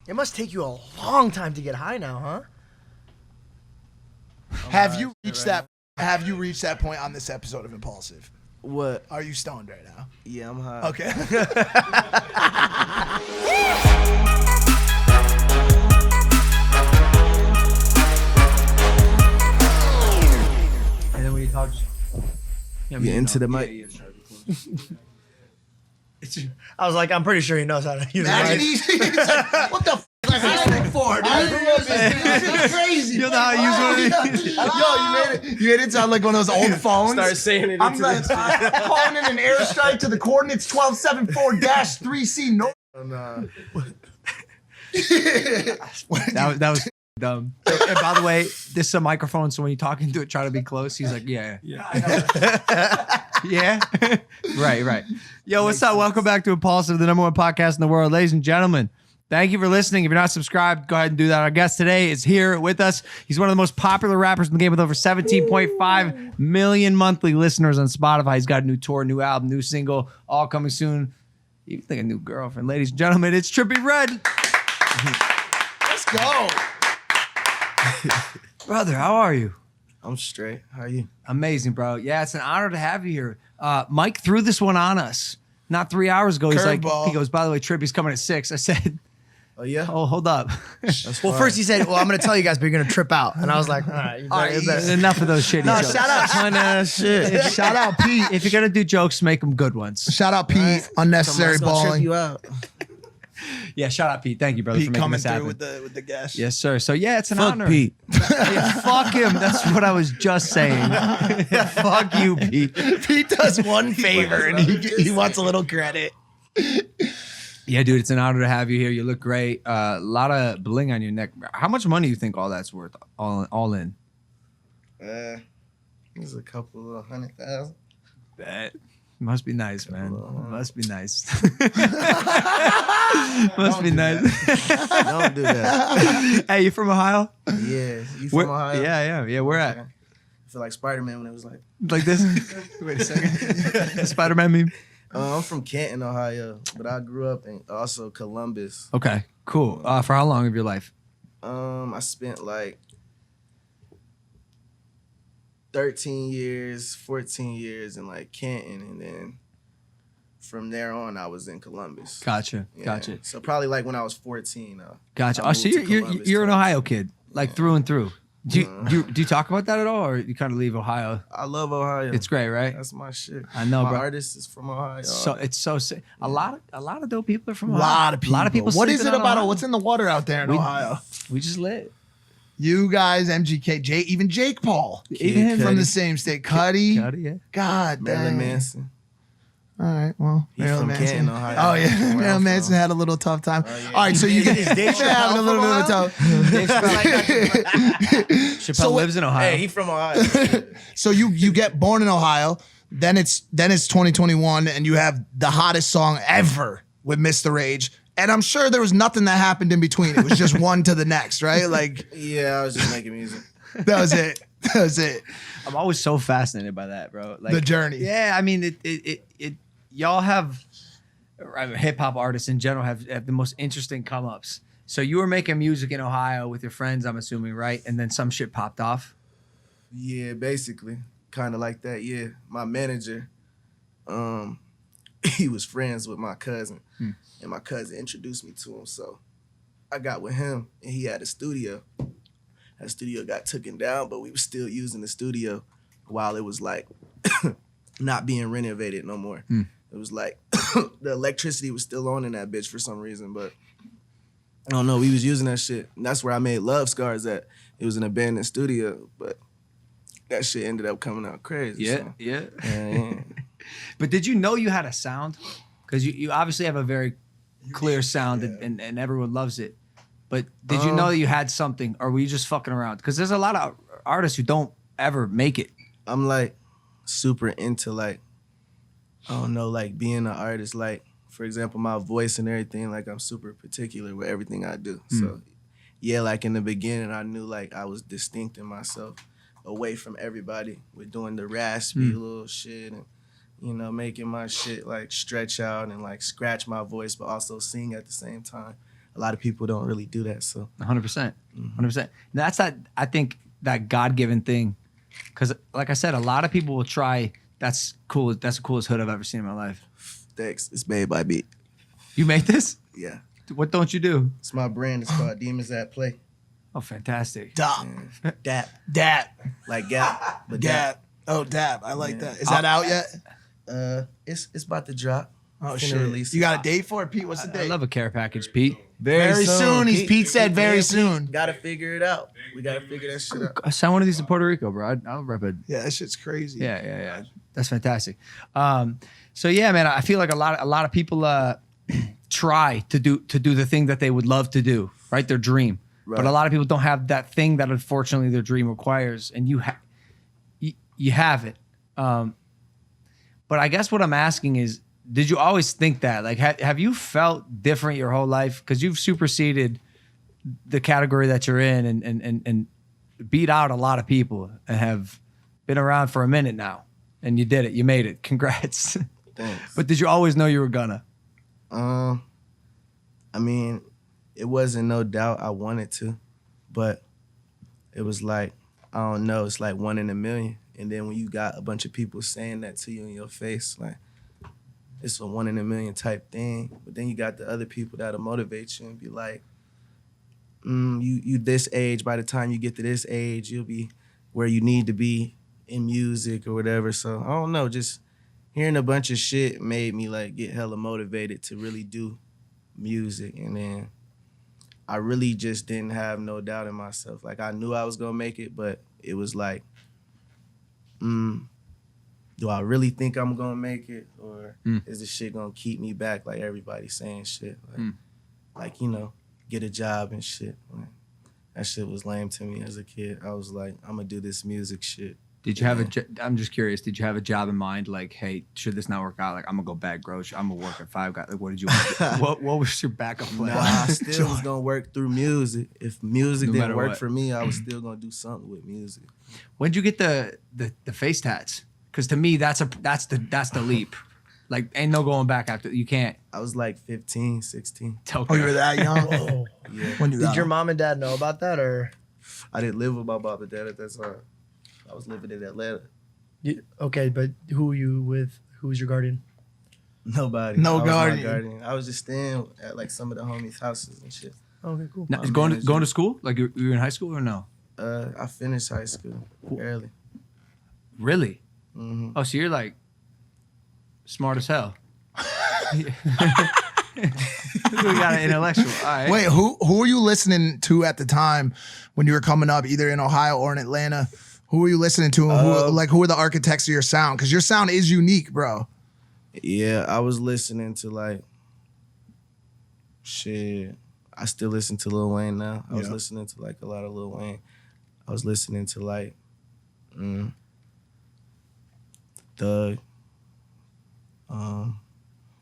It must take you a long time to get high now, huh? Have you reached that point on this episode of Impaulsive? What? Are you stoned right now? Yeah, I'm high. Okay. And then when you talk, You into the mic? I was like, I'm pretty sure he knows how to use Imagine it. he's like, what the f*** am I for, dude? This is crazy. You know how to use one? Yo, you made it sound like one of those old phones. Start saying it. I'm Into like, calling in an airstrike to the coordinates 1274-3C North. That was dumb. And by the way, this is a microphone, so when you're talking to it, try to be close. He's like, yeah. Yeah. Right. Yo, what's up? Welcome back to Impaulsive, the #1 podcast in the world. Ladies and gentlemen, thank you for listening. If you're not subscribed, go ahead and do that. Our guest today is here with us. He's one of the most popular rappers in the game with over 17.5 million monthly listeners on Spotify. He's got a new tour, new album, new single, all coming soon. You think a new girlfriend. Ladies and gentlemen, it's Trippie Redd. Let's go. Brother, how are you? I'm straight. How are you? Amazing, bro. Yeah, it's an honor to have you here. Mike threw this one on us not 3 hours ago. He's like, Curveball. he goes, by the way, Trippy's coming at 6. I said, Oh yeah. oh, hold up. Well, first he said, well, I'm going to tell you guys, but you're going to trip out. And I was like, all right. You better- Enough of those shitty jokes. Shout out, shout out Pete. If you're going to do jokes, make them good ones. Shout out Pete. Unnecessary Somebody's gonna trip balling. you out. Yeah, shout out Pete. Thank you, brother, Pete for making coming this through happen. with the guest. Yes, sir. So, yeah, it's an Fuck honor. Pete. Yeah, fuck him. That's what I was just saying. Fuck you, Pete. Pete does one favor and he wants a little credit. Yeah, dude, it's an honor to have you here. You look great. A lot of bling on your neck. How much money do you think all that's worth, all in? There's a couple of 100,000. That must be nice, man. Must be nice. Must be nice. Don't do that. Hey, you from Ohio? Yeah. You from Ohio? Yeah. Where at? I feel like Spider-Man when it was like. Like this? Wait a second. Spider-Man meme? I'm from Canton, Ohio, but I grew up in also Columbus. Okay, cool. For how long of your life? I spent like 13 years, 14 years in like Canton, and then from there on I was in Columbus. Gotcha. Yeah. Gotcha. So probably like when I was 14. Gotcha. I Oh, so moved to you're Columbus an twice. Ohio kid, like through and through. Do you talk about that at all, or you kind of leave Ohio? I love Ohio. It's great, right? That's my shit. I know, my bro. artist is from Ohio. So it's so sick. A lot of dope people are from A Ohio. lot of people. What is it sleeping on about Ohio. what's in the water out there in Ohio? We just lit. You guys, MGK, even Jake Paul, Even him from Cudi. the same state. Cudi. Yeah. God Marilyn damn. Manson. All right, well, He's Marilyn from Manson. Canton, Ohio. Oh yeah, Where Marilyn I'm Manson from. had a little tough time. Oh, yeah. All right, so you get Is Dave having a little bit of a tough. Chappelle So lives in Ohio. Hey, he from Ohio. So you get born in Ohio, then it's 2021, and you have the hottest song ever with Mr. Rage. And I'm sure there was nothing that happened in between. It was just one to the next, right? Like Yeah, I was just making music. that was it. That was it. I'm always so fascinated by that, bro. Like The journey. Yeah, I mean, it y'all have hip hop artists in general have the most interesting come ups. So you were making music in Ohio with your friends, I'm assuming, right? And then some shit popped off. Yeah, basically. Kind of like that, yeah. My manager, he was friends with my cousin. And my cousin introduced me to him. So I got with him, and he had a studio. That studio got taken down, but we were still using the studio while it was like not being renovated no more. It was like the electricity was still on in that bitch for some reason, but I don't know. We was using that shit. And that's where I made Love Scars at. It was an abandoned studio, but that shit ended up coming out crazy. so. Yeah. But did you know you had a sound? Because you obviously have a very clear sound and everyone loves it. But did you know that you had something, or were you just fucking around? Because there's a lot of artists who don't ever make it. I'm like super into like, I don't know, like being an artist. Like, for example, my voice and everything, like I'm super particular with everything I do. So yeah, like in the beginning, I knew like I was distinct in myself away from everybody with doing the raspy little shit and, you know, making my shit like stretch out and like scratch my voice, but also sing at the same time. a lot of people don't really do that. So 100%. 100%. That's that. I think that God-given thing, because like I said, a lot of people will try. That's cool. That's the coolest hood I've ever seen in my life. thanks. It's made by me. You made this? Yeah. What don't you do? It's my brand. It's called Demons at Play. Oh, fantastic. Dap. Like Gap, but Dap. Oh, Dap. I like that. Is that out yet? It's about to drop. Oh, Finna shit. release You it. got a date for it, Pete? What's the I date? love a care package, Pete. Very soon. Pete said very Yeah, soon. Gotta figure it out. We gotta figure that shit out. I signed one of these in Puerto Rico, bro. I'll rep it. Yeah, that shit's crazy. Yeah. That's fantastic. So yeah, man, I feel like a lot of people try to do the thing that they would love to do, right? Their dream. Right. But a lot of people don't have that thing that unfortunately their dream requires, and you have it. But I guess what I'm asking is, did you always think that? Like, have you felt different your whole life? Because you've superseded the category that you're in and beat out a lot of people and have been around for a minute now. And you did it. You made it. Congrats. Thanks. But did you always know you were gonna? I mean, it wasn't no doubt I wanted to, but it was like, I don't know, it's like 1 in a million. And then when you got a bunch of people saying that to you in your face, like, it's a 1 in a million type thing. But then you got the other people that'll motivate you and be like, you this age, by the time you get to this age, you'll be where you need to be in music or whatever. So I don't know, just hearing a bunch of shit made me like get hella motivated to really do music. And then I really just didn't have no doubt in myself. Like, I knew I was gonna make it, but it was like, do I really think I'm gonna make it, or is this shit gonna keep me back? Like everybody saying shit, like you know, get a job and shit. Like, that shit was lame to me as a kid. I was like, I'm gonna do this music shit. Did you have I'm just curious. Did you have a job in mind? Like, hey, should this not work out? Like, I'm gonna go bag grocery. I'm gonna work at Five Guys. Like, what did you want? what was your backup plan? Nah, I still was gonna work through music. If music No didn't matter work what. for me, I was still gonna do something with music. When'd you get the face tats? Because to me, that's the leap. Like, ain't no going back after. You can't. I was like 15, 16. Oh, you were that young? Whoa. Yeah. When you Did got your him? mom and dad know about that, or I didn't live with my mom and dad at that time. I was living in Atlanta. okay? But who were you with? Who was your guardian? Nobody. No I was my guardian. guardian. I was just staying at like some of the homies' houses and shit. Okay, cool. Now, is My going manager. to school? Like, you were in high school or no? I finished high school early. Really? hmm Oh, so you're like smart as hell. We got an intellectual. All right. Wait, who were you listening to at the time when you were coming up, either in Ohio or in Atlanta? Who were you listening to? And who were the architects of your sound? Because your sound is unique, bro. Yeah, I was listening to like shit. I still listen to Lil Wayne now. I was Yeah. listening to like a lot of Lil Wayne. I was listening to like Thug,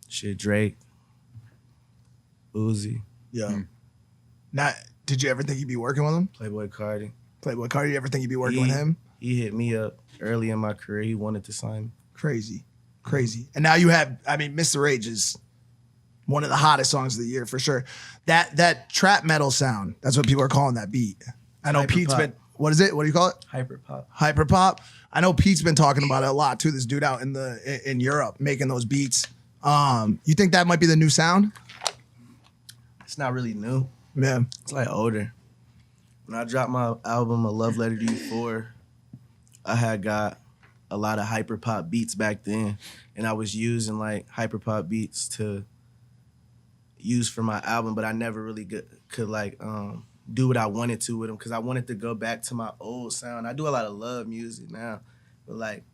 shit, Drake, Uzi, Yeah. Now, did you ever think you'd be working with him? Playboy Cardi. Playboy Cardi, you ever think you'd be working with him? He hit me up early in my career. He wanted to sign me. Crazy. And now you have, I mean, Mr. Rage is one of the hottest songs of the year for sure. That trap metal sound, that's what people are calling that beat. I know Pete's Hyperpop. been, what is it? What do you call it? Hyper pop. Hyper pop. I know Pete's been talking about it a lot too. This dude out in Europe making those beats. You think that might be the new sound? It's not really new. Yeah. It's like older. When I dropped my album, A Love Letter to You 4, I had got a lot of hyper pop beats back then, and I was using like hyper pop beats to use for my album, but I never really could like do what I wanted to with them because I wanted to go back to my old sound. I do a lot of love music now, but like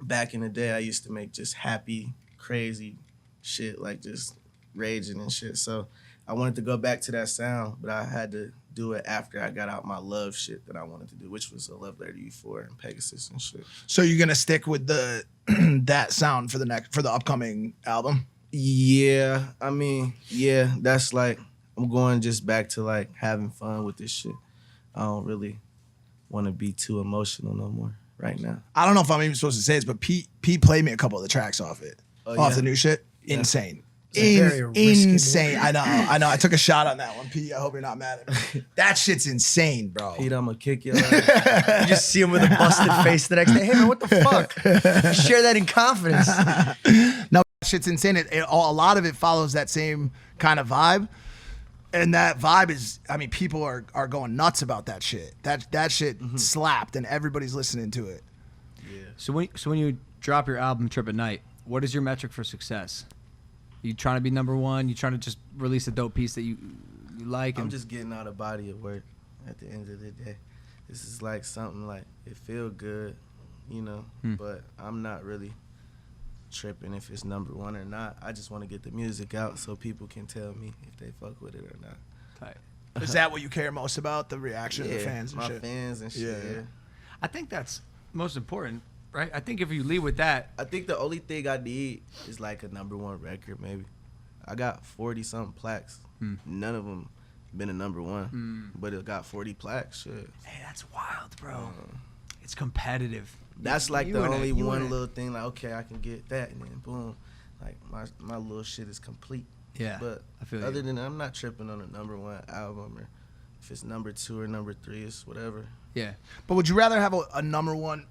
back in the day, I used to make just happy, crazy shit, like just raging and shit. So I wanted to go back to that sound, but I had to do it after I got out my love shit that I wanted to do, which was A Love Letter to You 4 and Pegasus and shit. So you're gonna stick with the that sound for the upcoming album? Yeah, I mean, yeah, that's like, I'm going just back to like having fun with this shit. I don't really want to be too emotional no more right now. I don't know if I'm even supposed to say this, but Pete played me a couple of the tracks off it. Oh, Off yeah? the new shit. Yeah. Insane. very risky insane. I know. I took a shot on that one, Pete. I hope you're not mad at me. That shit's insane, bro. Pete, I'm gonna kick your ass. You just see him with a busted face the next day. Hey man, what the fuck? You share that in confidence. No, that shit's insane. A lot of it follows that same kind of vibe. And that vibe is, I mean, people are going nuts about that shit. That shit slapped and everybody's listening to it. Yeah. So when you drop your album Tripp At Knight, what is your metric for success? You trying to be number one? You trying to just release a dope piece that you like? I'm just getting out a body of work at the end of the day. This is like something like, it feel good, you know, but I'm not really tripping if it's number one or not. I just want to get the music out so people can tell me if they fuck with it or not. Tight. Is that what you care most about? The reaction of the fans and my shit? fans and shit, yeah. I think that's most important, right? I think if you lead with that, I think the only thing I need is like a number one record, maybe. I got 40-something plaques. None of them been a number one, but it got 40 plaques, shit. hey, that's wild, bro. It's competitive. That's like You the in a- only you in one a- little thing, like, okay, I can get that, and then boom. Like, my little shit is complete. Yeah, But I feel other you. than that, I'm not tripping on a number one album, or if it's number two or number three, it's whatever. Yeah. But would you rather have a number one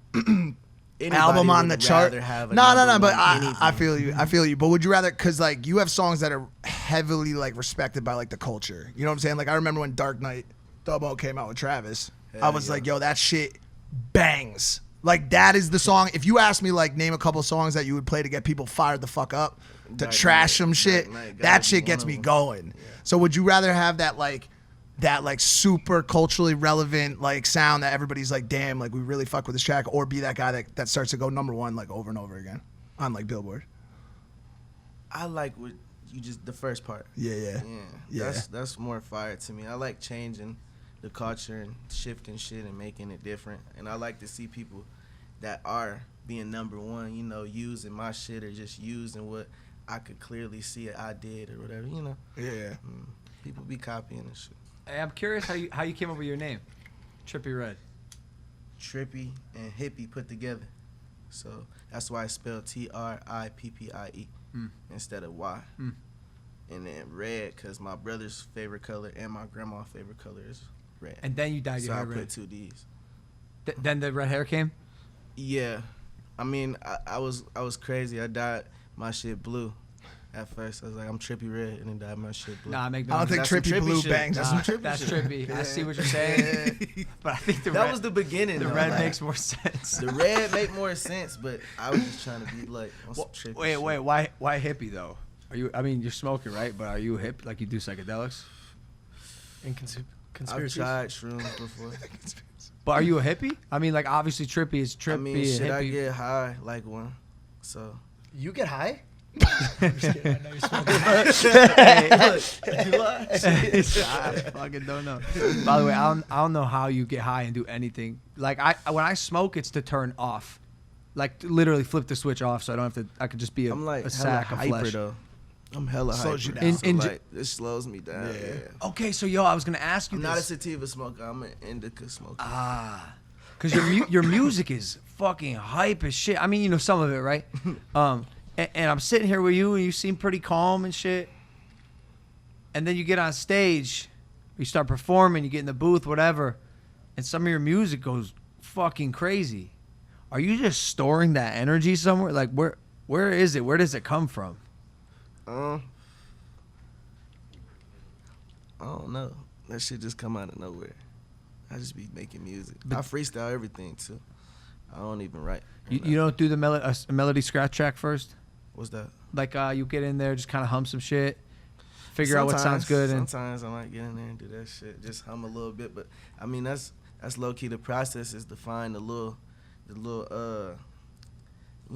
Anybody album on would the chart? rather have a No. number But one I anything. feel you. I feel you. But would you rather? Because like you have songs that are heavily like respected by like the culture. You know what I'm saying? Like I remember when Dark Knight Dubbo came out with Travis. I was like, yo, that shit bangs. Like that is the song. If you ask me like name a couple songs that you would play to get people fired the fuck up, to Dark trash Knight- some shit, Dark Knight gotta that be shit one gets of me them. going. So would you rather have that like super culturally relevant like sound that everybody's like, damn, like we really fuck with this track, or be that guy that starts to go number one like over and over again on like Billboard? I like what you just, the first part. Yeah. That's more fire to me. I like changing the culture and shifting shit and making it different. And I like to see people that are being number one, you know, using my shit or just using what I could clearly see I did or whatever, you know. Yeah. People be copying and shit. Hey, I'm curious how you came up with your name, Trippie Redd. Trippy and hippie put together. So that's why I spelled Trippie instead of Y. And then red, because my brother's favorite color and my grandma's favorite color is red. And then you dyed So your I hair put red. 2 Ds. Then the red hair came. Yeah. I mean, I was crazy. I dyed my shit blue at first. I was like, I'm Trippie Redd, and then dyed my shit blue. Nah, make no I don't think That's some Trippy Trippy Blue shit. bangs. That's Nah. some Trippy That's shit. trippy. I Yeah. see what you're saying. But I think the That red, was the beginning. the though. red Like, makes more sense. the red make more sense, but I was just trying to be like on some trippy Wait, shit. why hippie though? Are you? I mean, you're smoking, right? But are you hip? Like you do psychedelics? In I've conspiracy. tried shrooms before. But are you a hippie? I mean, like obviously Trippy is Trippy I mean, and should I hippie. get high like one? So You get high? I'm just kidding. I know you're smoking. I fucking don't know. By the way, I don't know how you get high and do anything. Like when I smoke, it's to turn off. Like to literally flip the switch off, so I don't have to. I could just be I'm like a hella sack of hyper flesh. though. I'm hella Slows hyper. you down. In- So, like, it slows me down. Yeah. Okay, so yo, I was gonna ask you I'm not a this. sativa smoker. I'm an indica smoker. Because your music is fucking hype as shit. I mean, you know some of it, right? And I'm sitting here with you, and you seem pretty calm and shit. And then you get on stage, you start performing, you get in the booth, whatever, and some of your music goes fucking crazy. Are you just storing that energy somewhere? Like where is it? Where does it come from? I don't know. That shit just come out of nowhere. I just be making music. I freestyle everything too. I don't even write. You don't do the melody scratch track first? What's that? Like you get in there, just kind of hum some shit, figure out what sounds good, and Sometimes I might get in there and do that shit. Just hum a little bit, but I mean that's low key. The process is to find the little you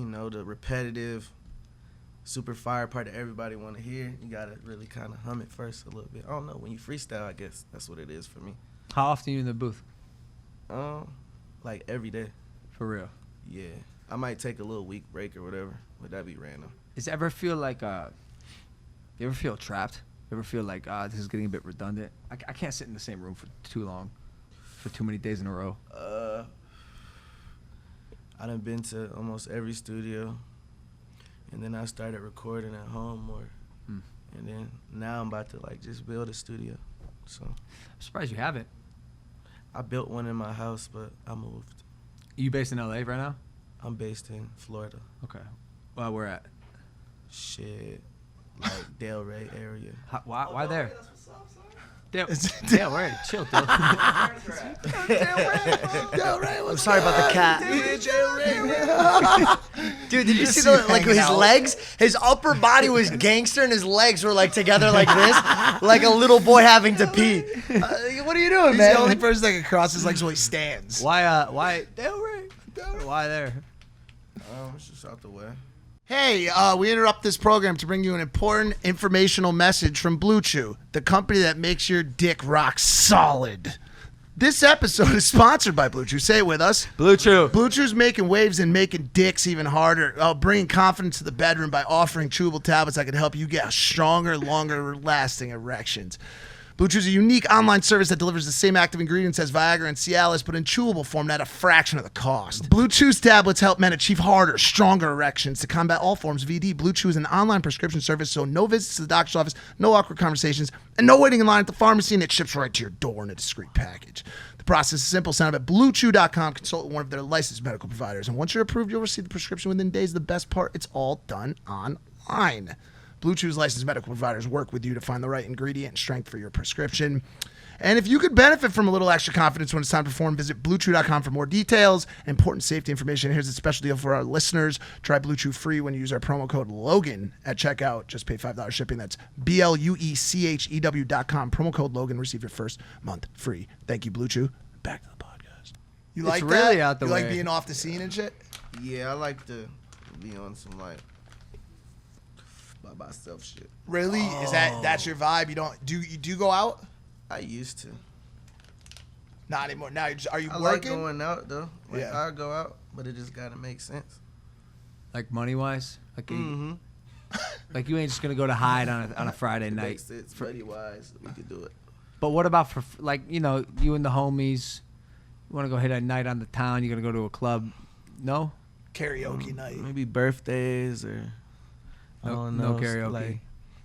know, the repetitive, super fire part that everybody want to hear. You gotta really kind of hum it first a little bit. I don't know. When you freestyle, I guess that's what it is for me. how often you in the booth? Like every day. For real. Yeah, I might take a little week break or whatever, but that'd be random. Does it ever feel like you ever feel trapped? You ever feel like this is getting a bit redundant? I can't sit in the same room for too long, for too many days in a row. I done been to almost every studio, and then I started recording at home more. And then now I'm about to like just build a studio. So I'm surprised you haven't. I built one in my house, but I moved. You based in LA right now? I'm based in Florida. Okay. Well, where at? Shit, like Delray area. Why there? Damn, we're chill, dude. I'm sorry about the cat. Dude, did you see like his legs? His upper body was gangster and his legs were like together like this, like a little boy having to pee. What are you doing, He's man? the only person that can cross his legs while he stands. Why Delray? Why there? It's just out the way. Hey, we interrupt this program to bring you an important informational message from Blue Chew, the company that makes your dick rock solid. This episode is sponsored by Blue Chew. Say it with us. Blue Chew. Blue Chew's making waves and making dicks even harder, bringing confidence to the bedroom by offering chewable tablets that can help you get stronger, longer-lasting erections. Blue Chew is a unique online service that delivers the same active ingredients as Viagra and Cialis, but in chewable form at a fraction of the cost. Blue Chew's tablets help men achieve harder, stronger erections to combat all forms of VD. Blue Chew is an online prescription service, so no visits to the doctor's office, no awkward conversations, and no waiting in line at the pharmacy, and it ships right to your door in a discreet package. The process is simple. Sign up at BlueChew.com, consult with one of their licensed medical providers, and once you're approved, you'll receive the prescription within days. The best part, it's all done online. Blue Chew's licensed medical providers work with you to find the right ingredient and strength for your prescription. And if you could benefit from a little extra confidence when it's time to perform, visit BlueChew.com for more details and important safety information. Here's a special deal for our listeners. Try Blue Chew free when you use our promo code Logan at checkout. Just pay $5 shipping. That's BLUECHEW.com. Promo code Logan. Receive your first month free. Thank you, Blue Chew. Back to the podcast. You It's like really that? out the you like way. being off the scene and shit? Yeah, I like to be on some like by myself shit. Really? Is that's your vibe? You do go out? I used to. Not anymore. Now are you I like working? going out though. Like Yeah. I go out, but it just gotta make sense. Like money-wise? Like, Mm-hmm. like you ain't just going to go to hide on a Friday night. Makes sense. Money wise, we could do it. But what about for, like, you know, you and the homies, you want to go hit a night on the town, you're going to go to a club? No? Karaoke night. Maybe birthdays or I don't know. No karaoke. Like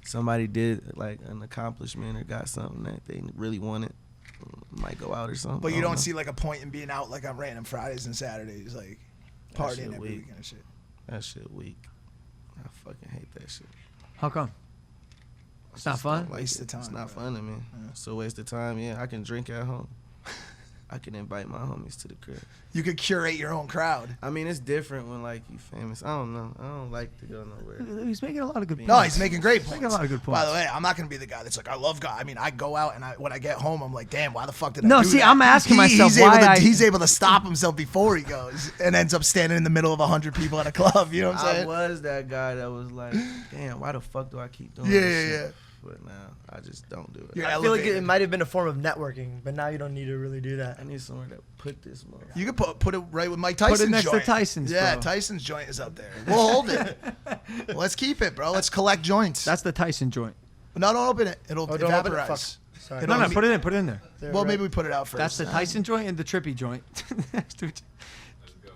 somebody did like an accomplishment or got something that they really wanted. Might go out or something. But I you don't don't know. see like a point in being out like on random Fridays and Saturdays, like partying shit every weak. weekend and shit. That shit weak. I fucking hate that shit. How come? It's not just fun? don't like Waste it. of time, It's not bro. fun to me. It's a waste of time. Yeah, I can drink at home. I can invite my homies to the crib. You could curate your own crowd. I mean, it's different when like you famous. I don't know. I don't like to go nowhere. He's making a lot of good points. No, he's making great points. Making a lot of good By the points. way, I'm not gonna be the guy that's like, I love God. I mean, I go out and when I get home, I'm like, damn, why the fuck did I No, do see, that? I'm asking myself why he's able to stop himself before he goes and ends up standing in the middle of 100 people at a club. You know what I'm I saying? was that guy that was like, damn, why the fuck do I keep doing Yeah, this yeah, shit? yeah. But now I just don't do it. You're I feel like it elevated. might have been a form of networking, but now you don't need to really do that. I need somewhere to put this mother. You could put it right with Mike Tyson's next to joint. Tyson's, Yeah, bro. Tyson's joint is up there. We'll hold it. Let's keep it, bro. Let's collect joints. That's the Tyson joint. No, don't open it. It'll Oh, don't open it? evaporize. Fuck. Sorry. It'll No, be- put it in there. Well, maybe we put it out first. That's the Tyson joint and the Trippy joint. Next to each-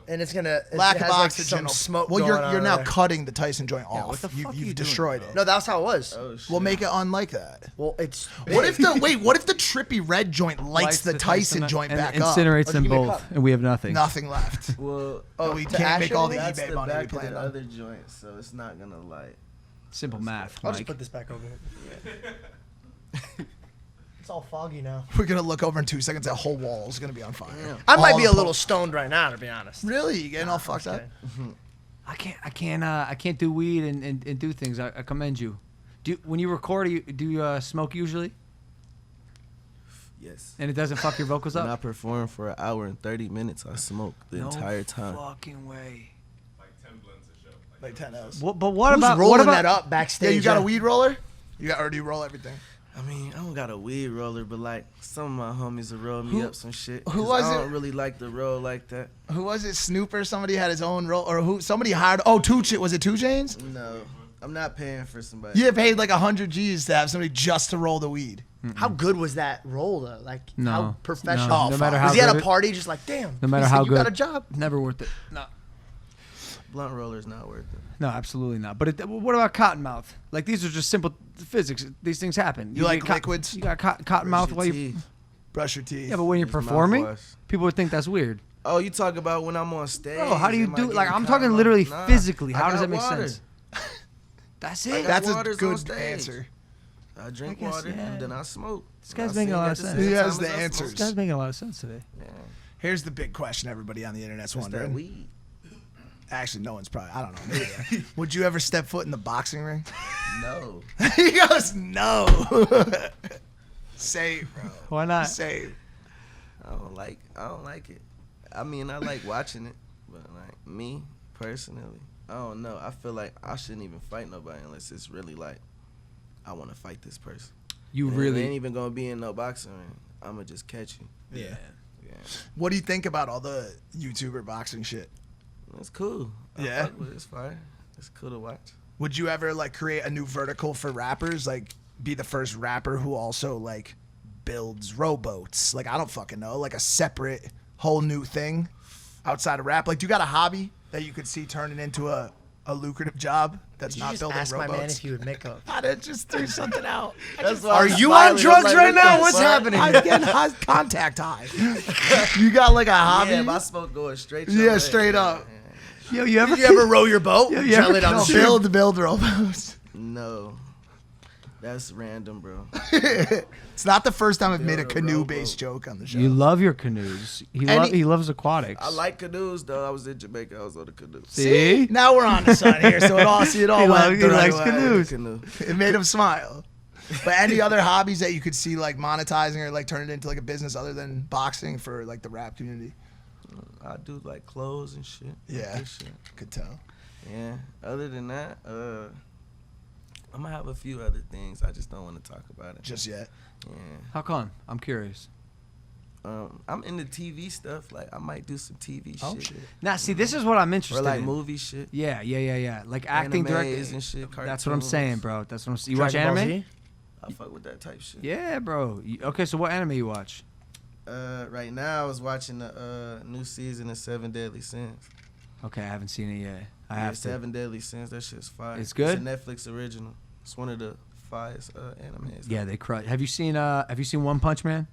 And it's gonna lack it of has, like, oxygen. some smoke. Well, going you're on now there. cutting the Tyson joint Yeah, off. what the fuck are you You've doing, destroyed bro? it. No, that's how it was. Oh shit. We'll make it unlike that. Well, it's What if the Trippie Redd joint lights the Tyson joint and back up? incinerates Or them give me a both, cup. and we have nothing. Nothing left. Well, We to can't make all the that's eBay the money we back of planned the on. other joint, so it's not gonna light. Simple math, I'll Mike. just put this back over here. It's all foggy now. We're gonna look over in 2 seconds. That whole wall is gonna be on fire. I might All be a the little stoned right now, to be honest. Really? You getting all fucked up? Okay. I can't do weed and do things. I commend you. When you record, do you smoke usually? Yes. And it doesn't fuck your vocals When I up? perform for an hour and 30 minutes, I smoke the entire time. Fucking way. Like 10 L's. But what Who's about rolling what about that up backstage? Yeah, you got a weed roller? Or do you roll everything? I mean, I don't got a weed roller, but like some of my homies will roll me up some shit. who 'cause was I it? don't really like the roll like that. Who was it? Snooper? Somebody had his own roll, or who? Somebody hired. Oh, was it 2 Chainz? No, I'm not paying for somebody. You paid like 100 G's to have somebody just to roll the weed. How good was that roll though? Like No. how professional? Oh, No matter fuck. how Was he at good a party just like, damn? No matter he said, how you good. got a job. Never worth it. No. Blunt roller's not worth it. No, absolutely not. But what about Cottonmouth? Like these are just simple physics. These things happen. You like get liquids? You got Cottonmouth while you brush your teeth. yeah, but when you're Use performing, mouthwash. people would think that's weird. Oh, you talk about when I'm on stage. Bro, how do you am I do it? Like getting I'm talking caught? literally Nah, physically. I How does got that make water. sense? That's I it. got That's a waters on good stage. answer. I drink I guess, water yeah. and then I smoke. This guy's I making a sing lot at of the sense. same He has time the as I smoke. answers. This guy's making a lot of sense today. Yeah. Here's the big question everybody on the internet's It's that wondering. weed. Actually, no one's probably, I don't know. Maybe they are. Would you ever step foot in the boxing ring? No. He goes, no. Say it, bro. Why not? Say it. I don't like it. I mean, I like watching it, but like me personally, I don't know. I feel like I shouldn't even fight nobody unless it's really like I want to fight this person. You And really it ain't even gonna be in no boxing ring. I'ma just catch you. Yeah. Yeah, What do you think about all the YouTuber boxing shit? it's cool. Yeah? I fuck with it. It's fire. It's cool to watch. Would you ever like create a new vertical for rappers? Like be the first rapper who also like builds rowboats? Like I don't fucking know. Like a separate whole new thing outside of rap. Like do you got a hobby that you could see turning into a lucrative job that's Did you not just building ask rowboats? my man if he would make up? I did just threw something out. That's why Are I'm you on smiling. drugs I'm like, right what now? the What's fuck? happening? I'm getting high, contact high. You got like a hobby? Yeah, my smoke going straight. Yeah, your way. straight up. Yo, you ever Did you ever row your boat? Yeah, you ever Gently down the stream? Build rowboats. No, that's random, bro. It's not the first time I've made a Build a canoe-based rowboat. joke on the show. You love your canoes. He loves aquatics. I like canoes though. I was in Jamaica. I was on a canoe. See? Now we're on to something here, so it all He went likes the right way. canoes. Canoe. It made him smile. But any other hobbies that you could see like monetizing or like turning it into like a business other than boxing for like the rap community? I do like clothes and shit. Yeah. Good shit. Could tell. Yeah. Other than that, I'm gonna have a few other things. I just don't want to talk about it. Just yet. Yeah. How come? I'm curious. I'm into TV stuff. Like I might do some TV Oh shit. shit. Now, see, this is what I'm interested Or like in. movie shit. Yeah. Like acting, Animes directing. and shit. That's what I'm cartoons. saying, bro. That's what I'm saying. You watch Dragon Ball anime? Z? I fuck with that type shit. Yeah, bro. Okay, so what anime you watch? Right now I was watching the new season of 7 Deadly Sins. Okay, I haven't seen it yet. I Yeah, have to. 7 Deadly Sins. That shit's fire. It's good? It's a Netflix original. It's one of the finest animes. Yeah, they crush. Have you seen One Punch Man?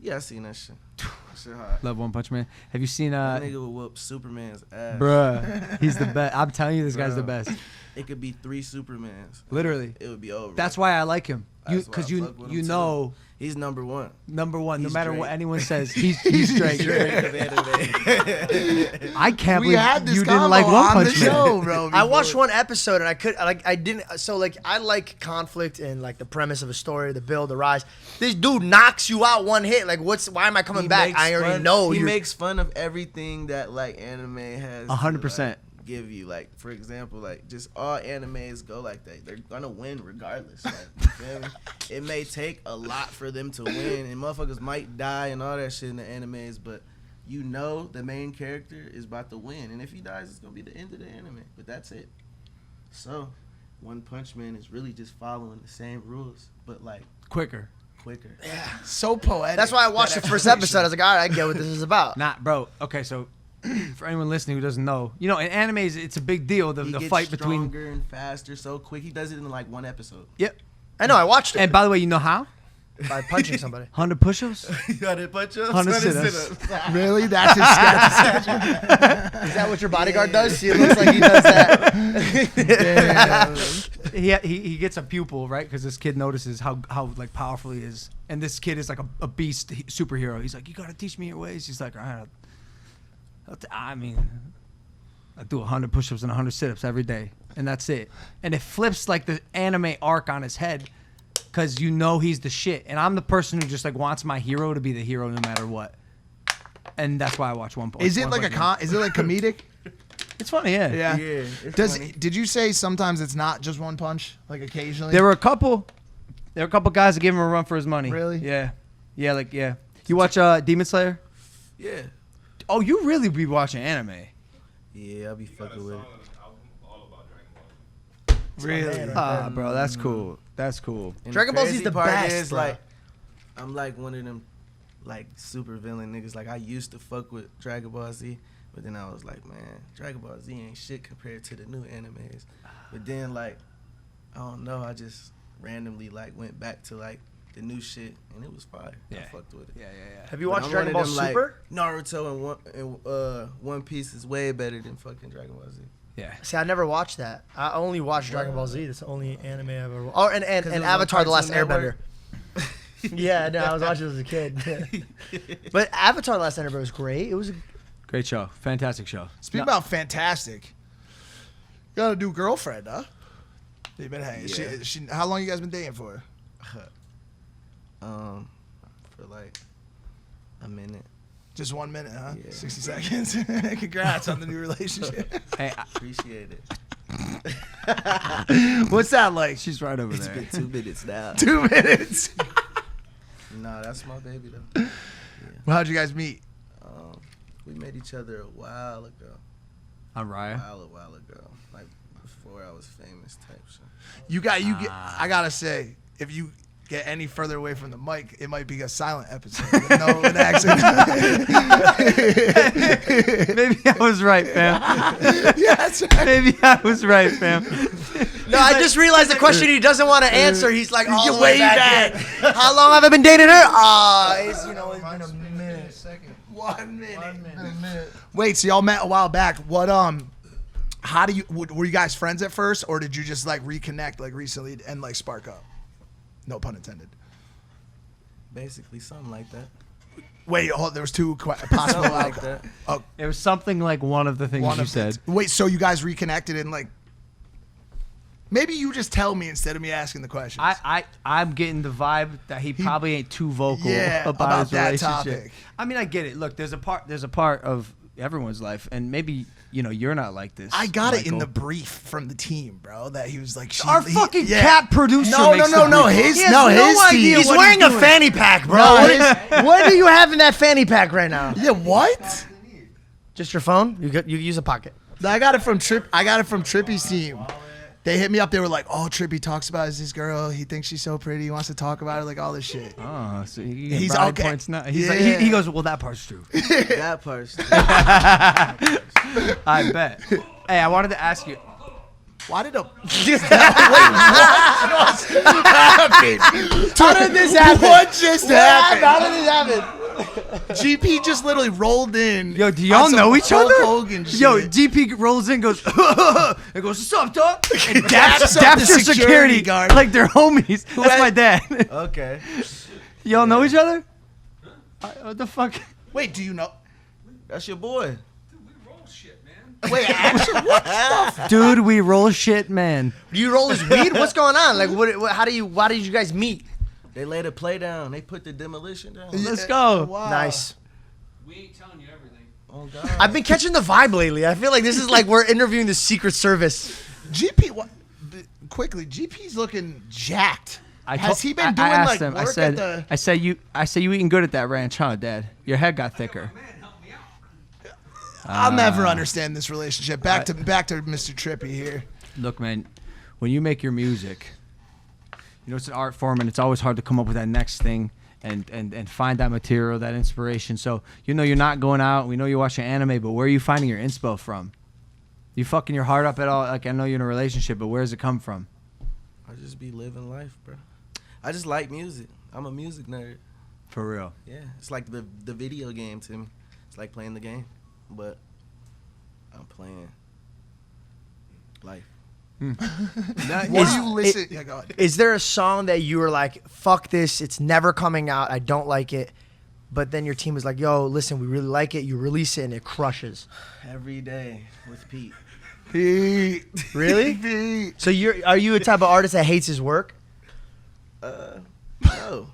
Yeah, I seen that shit. That shit hot. Love One Punch Man. Have you seen That nigga would whoop Superman's ass. Bruh, he's the best. I'm telling you, this guy's the Bruh. best. It could be 3 Supermans. Literally. It would be over. That's why I like him. That's why Because I you fuck with you him, too. know He's number one. number one. No He's matter Drake. what anyone says, he's straight. Of anime. I can't We believe had this you didn't like combo One on Punch the Man. show, bro. I watched one episode and I didn't. So like I like conflict and like the premise of a story, the build, the rise. This dude knocks you out one hit. Like why am I coming He back? makes I already fun- know. He you're- makes fun of everything that like anime has. to, 100%. like, give you like, for example, like just all animes go like that. They're gonna win regardless. Like, you feel me? It may take a lot for them to win, and motherfuckers might die and all that shit in the animes, but you know the main character is about to win, and if he dies, it's gonna be the end of the anime. But that's it. So, One Punch Man is really just following the same rules, but like Quicker. quicker. So poetic. That's why I watched the first episode. I was like, all right, I get what this is about. Not, bro. Okay, so for anyone listening who doesn't know, you know, in animes, it's a big deal. The He gets fight between. stronger and faster so quick. He does it in like one episode. Yep. I know. I watched it And by the way, you know how? by punching somebody. 100 push-ups. You got it, punch ups. 100 sit-ups. Really? That's his sketch. Is that what your bodyguard does? See, it looks like he does that. He gets a pupil, right? Because this kid notices how like powerful he is, and this kid is like a beast superhero. He's like, you gotta teach me your ways. He's like, all right. I mean, I do 100 push-ups and 100 sit-ups every day, and that's it. And it flips like the anime arc on his head, because you know he's the shit. And I'm the person who just like wants my hero to be the hero no matter what. And that's why I watch One Punch. Is it like is it like comedic? It's funny, yeah. Yeah. Yeah. It's funny. Did you say sometimes it's not just one punch? Like occasionally? There were a couple guys that gave him a run for his money. Really? Yeah. Yeah. You watch Demon Slayer? Yeah. Oh, you really be watching anime. Yeah, I'll be fucking with it. Really? Ah, bro, that's cool. That's cool. And Dragon the Ball Z's crazy the part best, is, bro. like, I'm like one of them, like, super villain niggas. Like, I used to fuck with Dragon Ball Z, But then I was like, man, Dragon Ball Z ain't shit compared to the new animes. But then like, I don't know, I just randomly like went back to like the new shit and it was fire. Yeah. I fucked with it. Yeah. Have you But watched I'm Dragon one Ball of them, Super? Like, Naruto and One Piece is way better than fucking Dragon Ball Z. Yeah. See, I never watched that. I only watched Dragon Ball Z. That's the only anime I've ever watched. Oh, and 'Cause it was on Avatar: The Last Cartoon Airbender. Network. Yeah, no, I was watching it as a kid. But Avatar: The Last Airbender was great. It was. Great show. Fantastic show. Speaking about fantastic, you got a new girlfriend, huh? You been hanging. Yeah. She, how long you guys been dating for? For like a minute. Just 1 minute, huh? Yeah. 60 seconds. Congrats on the new relationship. Hey, Appreciate it. What's that like? she's right over It's there. been 2 minutes now. 2 minutes. Nah, that's my baby though. Well, how'd you guys meet? We met each other a while ago. On Raya. A while ago. Like before I was famous type shit. I gotta say, if you get any further away from the mic, it might be a silent episode with no an accent. Maybe I was right, fam. Yeah, that's right. Maybe I was right, fam. No, I just realized the question he doesn't want to answer. He's like, all the way way back. back. in. How long have I been dating her? It's been a minute. 1 minute. Wait, so y'all met a while back. What how do you were you guys friends at first, or did you just like reconnect like recently and like spark up? No pun intended. Basically something like that. Wait, there was two possible Something like that. Oh, It was something like one of the things one you of said. the, wait, so you guys reconnected and like maybe you just tell me instead of me asking the questions. I'm getting the vibe that he probably ain't too vocal Yeah, about his that relationship. topic. I mean, I get it. Look, there's a part of everyone's life, and maybe you're not like this. I got it in Michael. the brief from the team, bro. That he was like, Our fucking cat producer. No, makes no, the no, brief. his He has no, no his idea team. He's wearing a fanny pack, bro. No, What do you have in that fanny pack right now? Yeah, what? Just your phone? You use a pocket. I got it from Trippy's team. They hit me up. They were like, "Oh, Trippy talks about his girl. He thinks she's so pretty. He wants to talk about her, like all this shit." Oh, so He's he's okay. okay. Points now. He's like, Yeah. he goes, well, that part's true. That person. I bet. Hey, I wanted to ask you. Why did a How did this happen? what just happened? How did this happen? GP just literally rolled in. Yo, do y'all on some know each Hulk other? Hogan shit. Yo, GP rolls in, goes, and goes, what's up, dog? And Daps up daps the your security security guard. like they're homies. That's my dad. Okay. Y'all know each other? What the fuck? Wait, do you know? That's your boy. Wait, actually, what? Dude, we roll shit, man. Do you roll his weed? What's going on? Like, why did you guys meet? They laid a play down. They put the demolition down. Let's go. Wow. Nice. We ain't telling you everything. Oh God. I've been catching the vibe lately. I feel like this is like we're interviewing the Secret Service. GP, what? Quickly, GP's looking jacked. Has he been doing like him, work at the? I said you eating good at that ranch, huh, Dad? Your head got thicker. Man, help me out. I'll never understand this relationship. Back to Mr. Trippy here. Look, man, when you make your music, you know it's an art form, and it's always hard to come up with that next thing and find that material, that inspiration. So you're not going out. We know you're watching anime, but where are you finding your inspo from? You fucking your heart up at all? Like I know you're in a relationship, but where does it come from? I just be living life, bro. I just like music. I'm a music nerd. For real. Yeah, it's like the video game to me. It's like playing the game, but I'm playing life. What do you listen? Yeah, go ahead. Is there a song that you were like, fuck this, it's never coming out, I don't like it, but then your team is like, yo, listen, we really like it, you release it and it crushes? Every day with Pete. Pete. Really? Pete. So are you a type of artist that hates his work? No.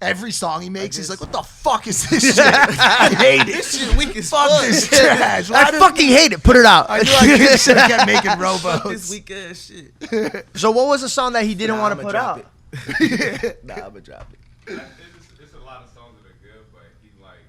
Every song he makes, he's guess- like, "What the fuck is this shit? I hate it. This shit weak as Fuck fuck. this trash. Why I did- fucking hate it, put it out. I knew I should have kept making This rowboats. weak ass shit. So what was a song that he didn't Nah, want to I'ma put drop out? it. Nah, I'ma drop it. It's a lot of songs that are good, but he's like,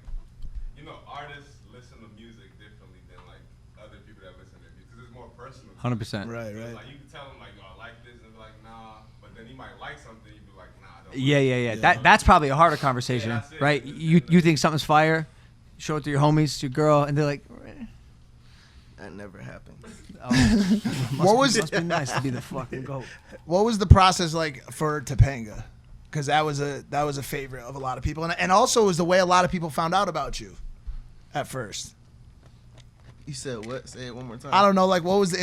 artists listen to music differently than like other people that listen to music because it's more personal. 100%. Right, So, right. like you can tell him like, yo, I like this, and they're like, nah. But then he might like something, you be like, nah, I don't. Yeah. That's probably a harder conversation, Yeah, that's it. right? You think something's fire, show it to your homies, your girl, and they're like, That never happened. What was Must be nice to be the fucking GOAT. What was the process like for Topanga? Because that was a favorite of a lot of people, and also was the way a lot of people found out about you at first. You said what? Say it one more time. I don't know, like what was the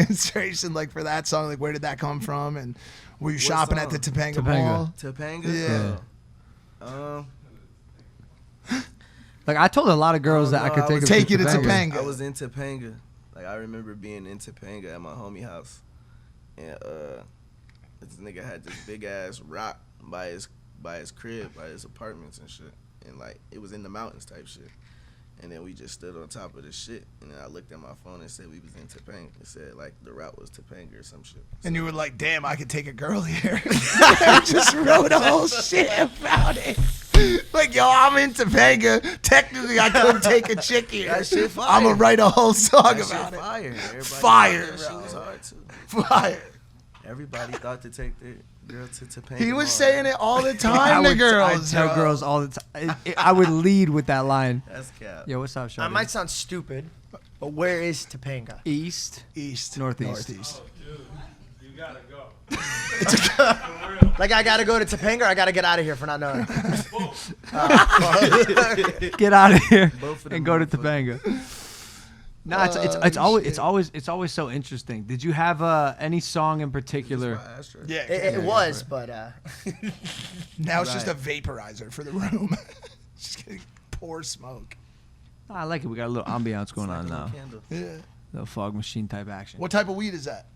inspiration like for that song? Like where did that come from? And were you shopping at the Topanga Mall? Topanga? Yeah. Like I told a lot of girls that I could take you to Topanga. I was in Topanga. Like I remember being in Topanga at my homie house, and this nigga had this big ass rock by his crib, by his apartments and shit, and like it was in the mountains type shit. And then we just stood on top of this shit, and then I looked at my phone and said we was in Topanga. It said like the route was Topanga or some shit. And you were like, "Damn, I could take a girl here." I just wrote a whole shit about it. Like, yo, I'm in Topanga. Technically, I could take a chick here. That shit fire. I'm gonna write a whole song That about shit it. fire. Everybody Fire, thought that bro. shit was hard too. Fire. Everybody thought to take their girl to Topanga. He was Mall. saying it all the I time to would girls. tell bro. girls all the time. I would lead with that line. That's cap. Yo, what's up, I Shawty? might sound stupid, but where is Topanga? East. East, Northeast. Dude, you gotta go. Like I gotta go to Topanga, or I gotta get out of here for not knowing. Get out of here Both of them and go to motherfuckers. Topanga. No, it's always so interesting. Did you have any song in particular? Yeah, It was, but now it's just a vaporizer for the room. Just getting pour smoke. I like it. We got a little ambiance going on now. Candle. Yeah. Little fog machine type action. What type of weed is that?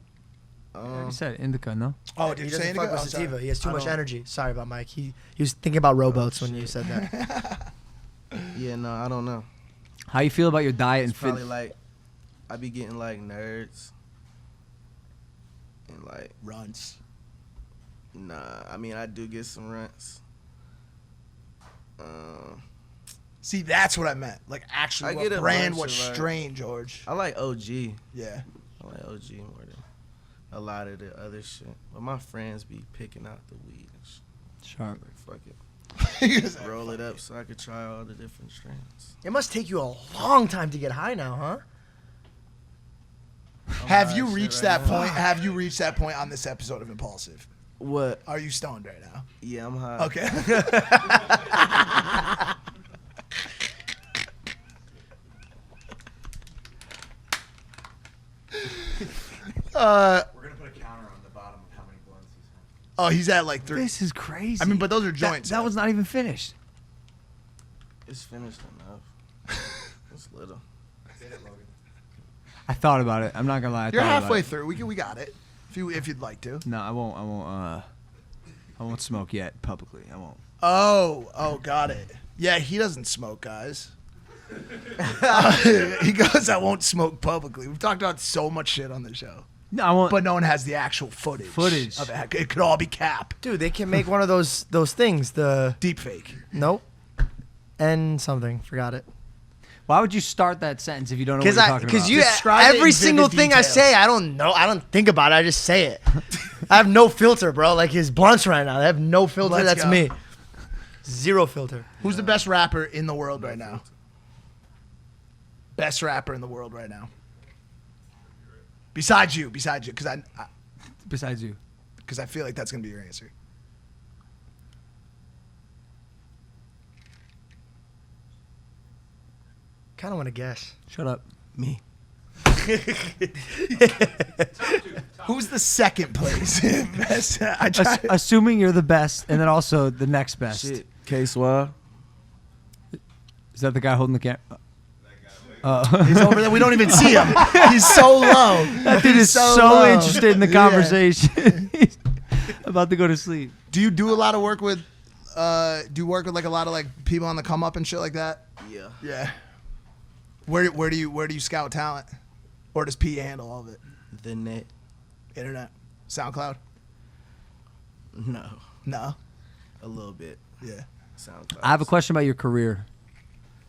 You said indica, no? Oh, did he you doesn't say fuck indica? with Oh, sorry. sativa. He has too I much don't- energy. Sorry about Mike. He was thinking about rowboats when you said that. Yeah, no, I don't know. How you feel about your diet and It's probably fit? like I be getting like nerds and like Runs. nah. I mean, I do get some runts. See, that's what I meant. Like, actually, I what get a brand, bunch what of, like- strain, George? I like OG. Yeah. I like OG more than a lot of the other shit. But my friends be picking out the weed and shit. Sharp. Like, fuck it. He was like, Roll it up so I could try all the different strains. It must take you a long time to get high now, huh? Have high you as shit reached right that now. point? Have you reached that point on this episode of Impulsive? What? Are you stoned right now? Yeah, I'm high. Okay. We're gonna put a counter on the bottom of how many blunts he's had. Oh, he's at like 3. This is crazy. I mean, but those are joints. That was not even finished. It's finished enough. It's little. Get it, Logan. I thought about it. I'm not gonna lie. I You're thought about halfway it. through. We got it. If you'd like to. No, I won't. I won't smoke yet publicly. I won't. Oh, got it. Yeah, he doesn't smoke, guys. He goes, I won't smoke publicly. We've talked about so much shit on the show, No, I won't. but no one has the actual footage. Of it. It could all be cap. Dude, they can make one of those things. The Deep fake. nope, and something. Forgot it. Why would you start that sentence if you don't know what you're talking about? Because you Describe it in every vivid single thing I detail. say, I don't know. I don't think about it. I just say it. I have no filter, bro. Like his blunts right now. They have no filter. Let's That's go. me. Zero filter. Who's the best rapper in the world right now? Best rapper in the world right now. Besides you, because Besides you. I feel like that's gonna be your answer. Kind of want to guess. Shut up. Me. Who's the second place? Best, I tried. Assuming you're the best, and then also the next best. Shit. K-Swab. Is that the guy holding the camera? He's over there. We don't even see him. He's so low. That dude is so low. interested in the Yeah. conversation. He's about to go to sleep. Do you do a lot of work with? Do you work with like a lot of like people on the come up and shit like that? Yeah. Yeah. Where do you scout talent, or does P handle all of it? The net. Internet, SoundCloud. No. No. A little bit. Yeah. SoundCloud. I have a question about your career.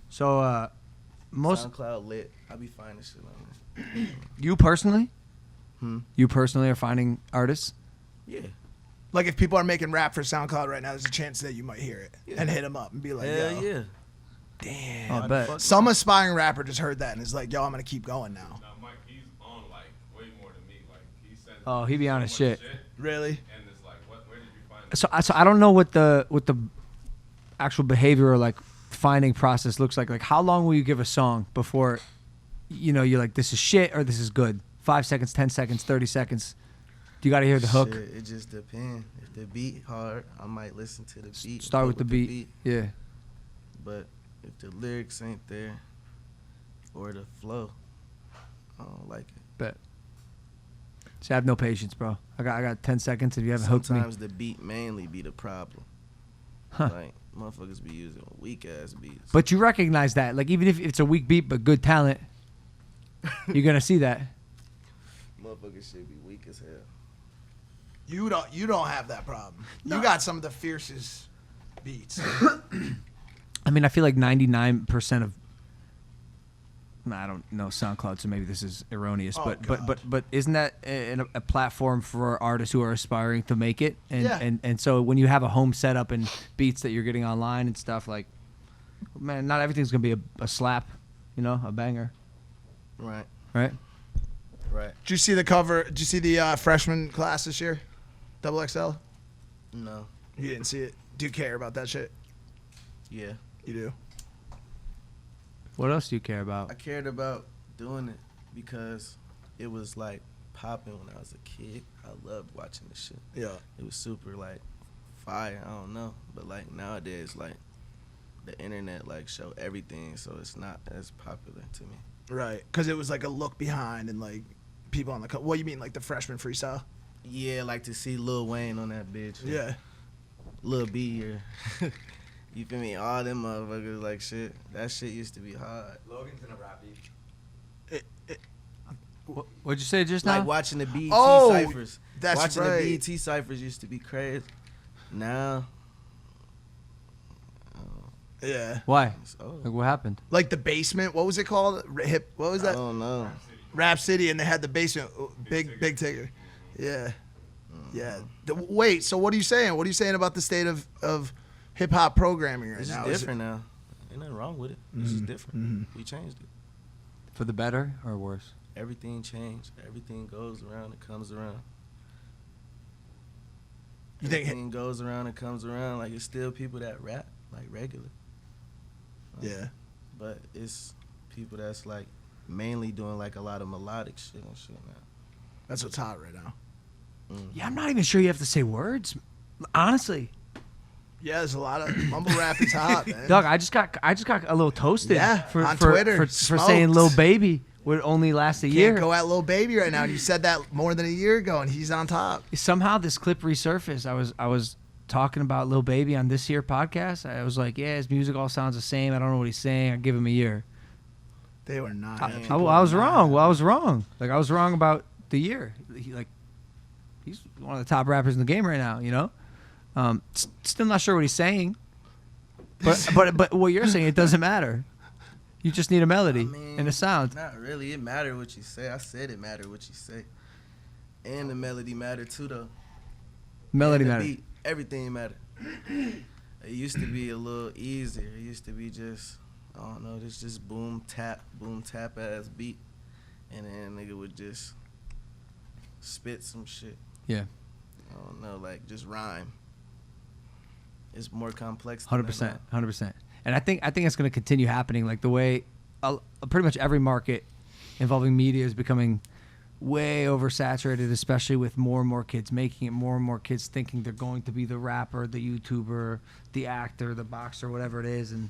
So, most SoundCloud lit. I be finding shit on there. you personally, Hmm? you personally are finding artists. Yeah. Like if people are making rap for SoundCloud right now, there's a chance that you might hear it and hit them up and be like, Hell "Yo, yeah. Damn. I bet. Some aspiring rapper just heard that and is like, yo, I'm gonna keep going now. Now, Mike, he's on like way more than me. Like he sends Oh, he be on his much shit. Really? and it's like, where did you find it? So I don't know what the actual behavior or like finding process looks like. Like how long will you give a song before, you're like, this is shit or this is good? 5 seconds, 10 seconds, 30 seconds. Do you got to hear the hook? Shit, it just depends. If the beat hard, I might listen to the beat. Start fuck with the beat. Yeah. But if the lyrics ain't there or the flow, I don't like it. Bet. See, I have no patience, bro. I got 10 seconds if you haven't hooked me. Sometimes the beat mainly be the problem. Huh. Like motherfuckers be using weak ass beats. But you recognize that. Like even if it's a weak beat but good talent, you're going to see that. Motherfuckers should be weak as hell. You don't have that problem. You got some of the fiercest beats. I mean, I feel like 99% of I don't know SoundCloud, so maybe this is erroneous, Oh, but isn't that a platform for artists who are aspiring to make it? And, Yeah. and so when you have a home setup and beats that you're getting online and stuff, like, man, not everything's gonna be a slap, a banger, Right. right? Right. Did you see the cover? Did you see the freshman class this year? Double XL? No. You didn't see it. Do you care about that shit? Yeah. You do. What else do you care about? I cared about doing it because it was like popping when I was a kid. I loved watching this shit. Yeah. It was super like fire. I don't know, but like nowadays, like the internet like show everything, so it's not as popular to me. Right. Because it was like a look behind and like people on the. What you mean, like the freshman freestyle? Yeah, like to see Lil Wayne on that bitch. Yeah. Lil B or you feel me? All them motherfuckers like shit. That shit used to be hard. Logan's in a rap beat. What'd you say just now? Like watching the BET Oh, ciphers. that's watching right. the BET ciphers used to be crazy. Now, Yeah. Why? it's old. Like what happened? Like the basement. What was it called? Hip. What was I that? don't know. Rap City, and they had the basement. Big Tigger. Yeah. Yeah. Wait. So what are you saying? What are you saying about the state of hip hop programming right It's now? just Is it- different now. Ain't nothing wrong with it. It's just different. We changed it. For the better or worse? Everything changed. Everything goes around. It comes around. You think? Everything goes around. It comes around. Like it's still people that rap like regular. Yeah. But it's people that's like mainly doing like a lot of melodic shit and shit now. That's what's hot right now. Yeah, I'm not even sure you have to say words. Honestly, Yeah, there's a lot of mumble rap is hot, man. Doug, I just got a little toasted. Yeah, for, on for, Twitter, for smoked. saying "Lil Baby" would only last a year. Can't go at Lil Baby right now. And you said that more than a year ago, and he's on top. Somehow this clip resurfaced. I was talking about Lil Baby on this here podcast. I was like, yeah, his music all sounds the same. I don't know what he's saying. I give him a year. They were not. I was wrong. Well, I was wrong. Like I was wrong about the year. He's one of the top rappers in the game right now. Still not sure what he's saying. But what you're saying, it doesn't matter. You just need a melody and a sound. Not really. It mattered what you say. I said it mattered what you say. And the melody mattered too, though. Melody And the matter. beat, everything mattered. It used to be a little easier. It used to be just, I don't know, just boom tap ass beat. And then nigga would just spit some shit. Yeah. I don't know, like just rhyme. It's more complex than 100%. 100%. And I think it's going to continue happening. Like the way pretty much every market involving media is becoming way oversaturated, especially with more and more kids making it, more and more kids thinking they're going to be the rapper, the YouTuber, the actor, the boxer, whatever it is. And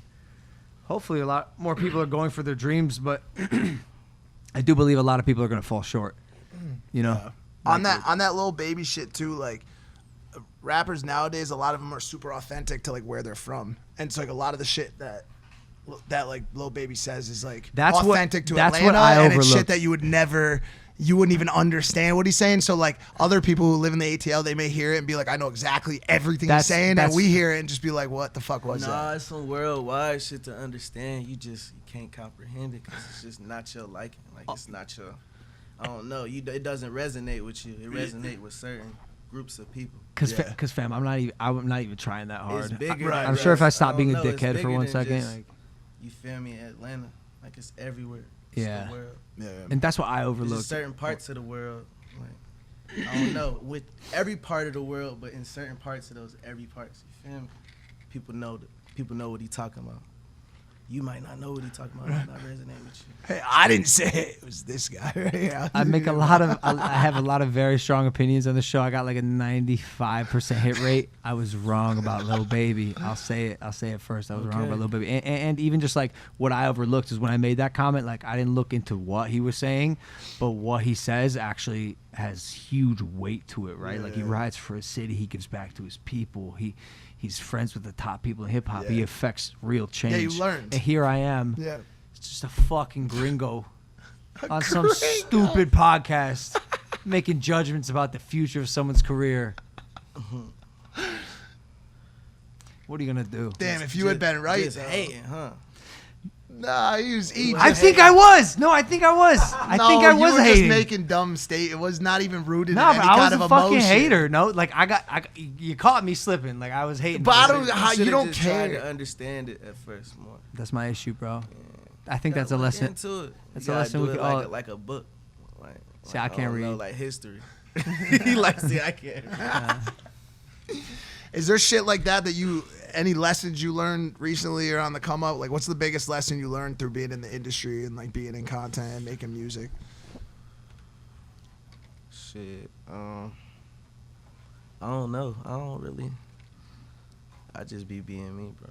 hopefully a lot more people are going for their dreams, but I do believe a lot of people are going to fall short. On that Lil Baby shit too, like rappers nowadays, a lot of them are super authentic to like where they're from, and it's like a lot of the shit that like Lil Baby says is like authentic to that's Atlanta, what I and it's overlook. shit that you wouldn't even understand what he's saying. So like other people who live in the ATL, they may hear it and be like, I know exactly everything he's saying, and we hear it and just be like, what the fuck was Nah, that? it's some worldwide shit to understand. You can't comprehend it because it's just not your liking. Like it's not your, I don't know. It doesn't resonate with you. It resonates with certain groups of people. Cause fam, I'm not even trying that hard. It's bigger. Right. I'm than sure if I just- stop don't being a know, it's dickhead for bigger 1 than second, just- like You feel me? Atlanta, like it's everywhere. It's Yeah. the world. Yeah. And that's what I There's overlooked. just certain parts of the world, like I don't know, with every part of the world, but in certain parts of those every parts, you feel me? People know what he talking about. You might not know what he talking about. It might not resonate with you. Hey, I didn't say it. It was this guy right here. I make a lot of. I have a lot of very strong opinions on the show. I got like a 95% hit rate. I was wrong about Lil Baby. I'll say it. I'll say it first. I was wrong Okay. about Lil Baby. And even just like what I overlooked is when I made that comment. Like I didn't look into what he was saying, but what he says actually has huge weight to it. Right? Like he rides for his city. He gives back to his people. He's friends with the top people in hip hop. He affects real change. Yeah, you learned. And here I am. Yeah. It's just a fucking gringo on some stupid podcast making judgments about the future of someone's career. What are you gonna do? Damn, if you had been right. Just hating, huh? Nah, he was. I think I was. No, I think I was. I think I was you were hating. just making dumb state. It was not even rooted No, in but any I kind was of a fucking emotion. hater. No, like you caught me slipping. Like I was hating. But I for a don't. second. How, you Should've don't just tried to care. understand it at first more. That's my issue, bro. I think Gotta that's a look lesson. into it. That's You a gotta lesson do we it could like all- like a book. Like, See, I can't don't know, read. like history. He like, see, I can't. Is there shit like that you? Any lessons you learned recently or on the come up? Like, what's the biggest lesson you learned through being in the industry and like being in content and making music? Shit. I don't know. I don't really. I just be being me, bro.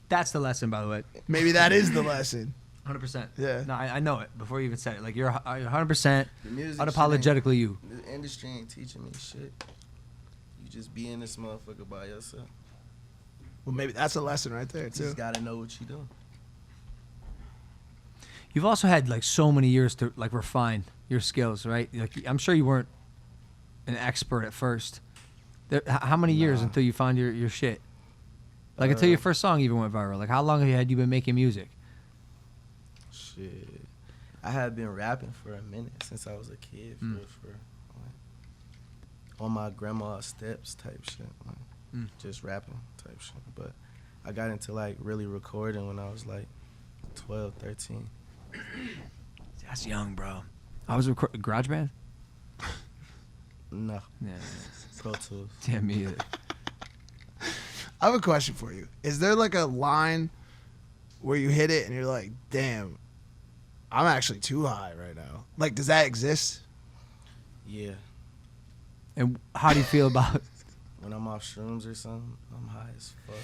That's the lesson, by the way. Maybe that is the lesson. 100%. Yeah. No, I know it before you even said it. Like you're 100% The music unapologetically you. The industry ain't teaching me shit. You just be in this motherfucker by yourself. Well, maybe that's a lesson right there You too. just gotta know what you doing. You've also had like so many years to like refine your skills, right? Like I'm sure you weren't an expert at first. How many years until you found your shit? Like until your first song even went viral. Like how long had you been making music? Shit. I had been rapping for a minute since I was a kid for like, on my grandma's steps type shit. Like, just rapping type shit. But I got into like really recording when I was like 12, 13. That's young, bro. I was recording GarageBand. No. Yeah, Pro Tools. damn me either. I have a question for you. Is there like a line where you hit it and you're like, damn, I'm actually too high right now? Like, does that exist? Yeah. And how do you feel about? When I'm off shrooms or something, I'm high as fuck.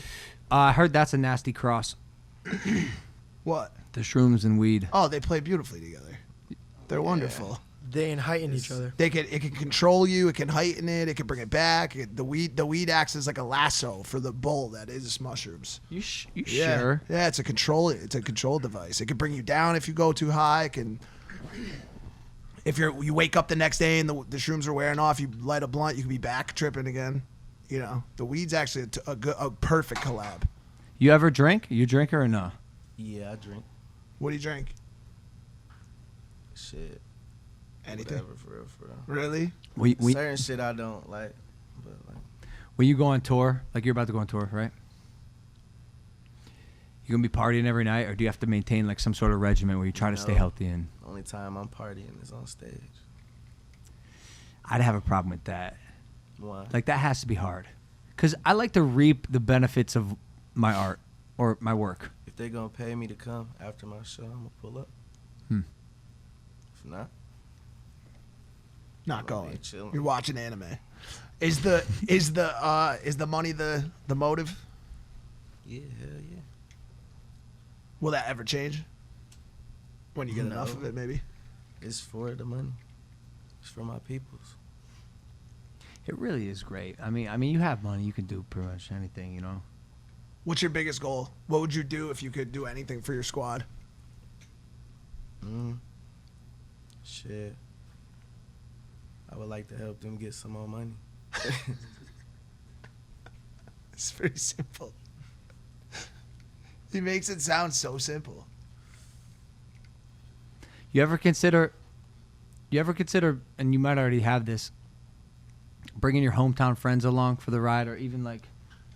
I heard that's a nasty cross. What? The shrooms and weed. Oh, they play beautifully together. They're wonderful. They ain't heighten each other. It can control you. It can heighten it. It can bring it back. The weed acts as like a lasso for the bull that is mushrooms. You Yeah. sure? Yeah, it's a control device. It can bring you down if you go too high. It can. If you wake up the next day and the shrooms are wearing off, you light a blunt, you can be back tripping again. You know, the weed's actually a perfect collab. You ever drink? You a drinker or no? Yeah, I drink. What do you drink? Shit. Anything? Whatever, for real, for real. Really? Certain shit I don't like, but like. When you go on tour, like you're about to go on tour, right? You gonna be partying every night, or do you have to maintain like some sort of regimen where you try to stay No. healthy? And The only time I'm partying is on stage. I'd have a problem with that. Why? Like that has to be hard, because I like to reap the benefits of my art or my work. If they gonna pay me to come after my show, I'm gonna pull up. If not, Not I'm going. be chilling. You're watching anime. Is the money the motive? Yeah, hell yeah. Will that ever change? When you get enough No. of it, maybe. It's for the money. It's for my peoples. It really is great. I mean, you have money, you can do pretty much anything, you know. What's your biggest goal? What would you do if you could do anything for your squad? Shit. I would like to help them get some more money. It's pretty simple. He makes it sound so simple. You ever consider, and you might already have this, bringing your hometown friends along for the ride, or even like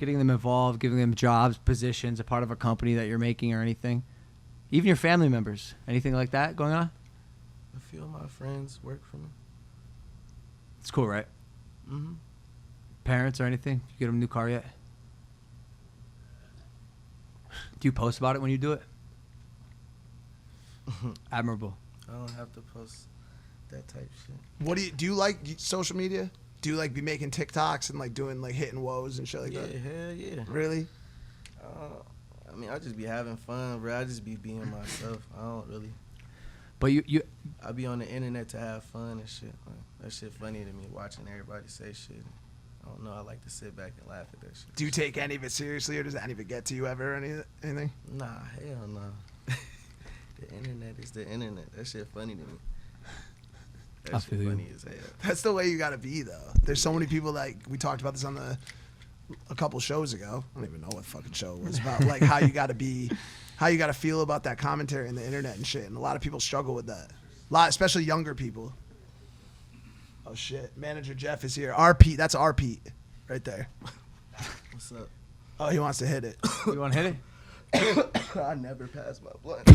getting them involved, giving them jobs, positions, a part of a company that you're making or anything? Even your family members, anything like that going on? A few of my friends work for me. It's cool, right? Mm-hmm. Parents or anything? You get them a new car yet? Do you post about it when you do it? Admirable. I don't have to post that type of shit. What do you like social media? Do you like be making TikToks and like doing like hitting woes and shit like Yeah, that? hell yeah. Really? I mean, I just be having fun, bro. I just be being myself. I don't really. But you I be on the internet to have fun and shit. Like, that shit funny to me, watching everybody say shit. I don't know. I like to sit back and laugh at that shit. Do you take any of it seriously, or does any of it get to you ever? Or anything? Nah, hell no. The internet is the internet. That shit funny to me. I That shit feel you. funny as hell. That's the way you gotta be, though. There's so many people like we talked about this on a couple shows ago. I don't even know what fucking show it was about. Like how you gotta be, how you gotta feel about that commentary and the internet and shit. And a lot of people struggle with that. Especially younger people. Oh shit, Manager Jeff is here. R Pete, that's R Pete, right there. What's up? Oh, he wants to hit it. you want to hit it? I never pass my blunt.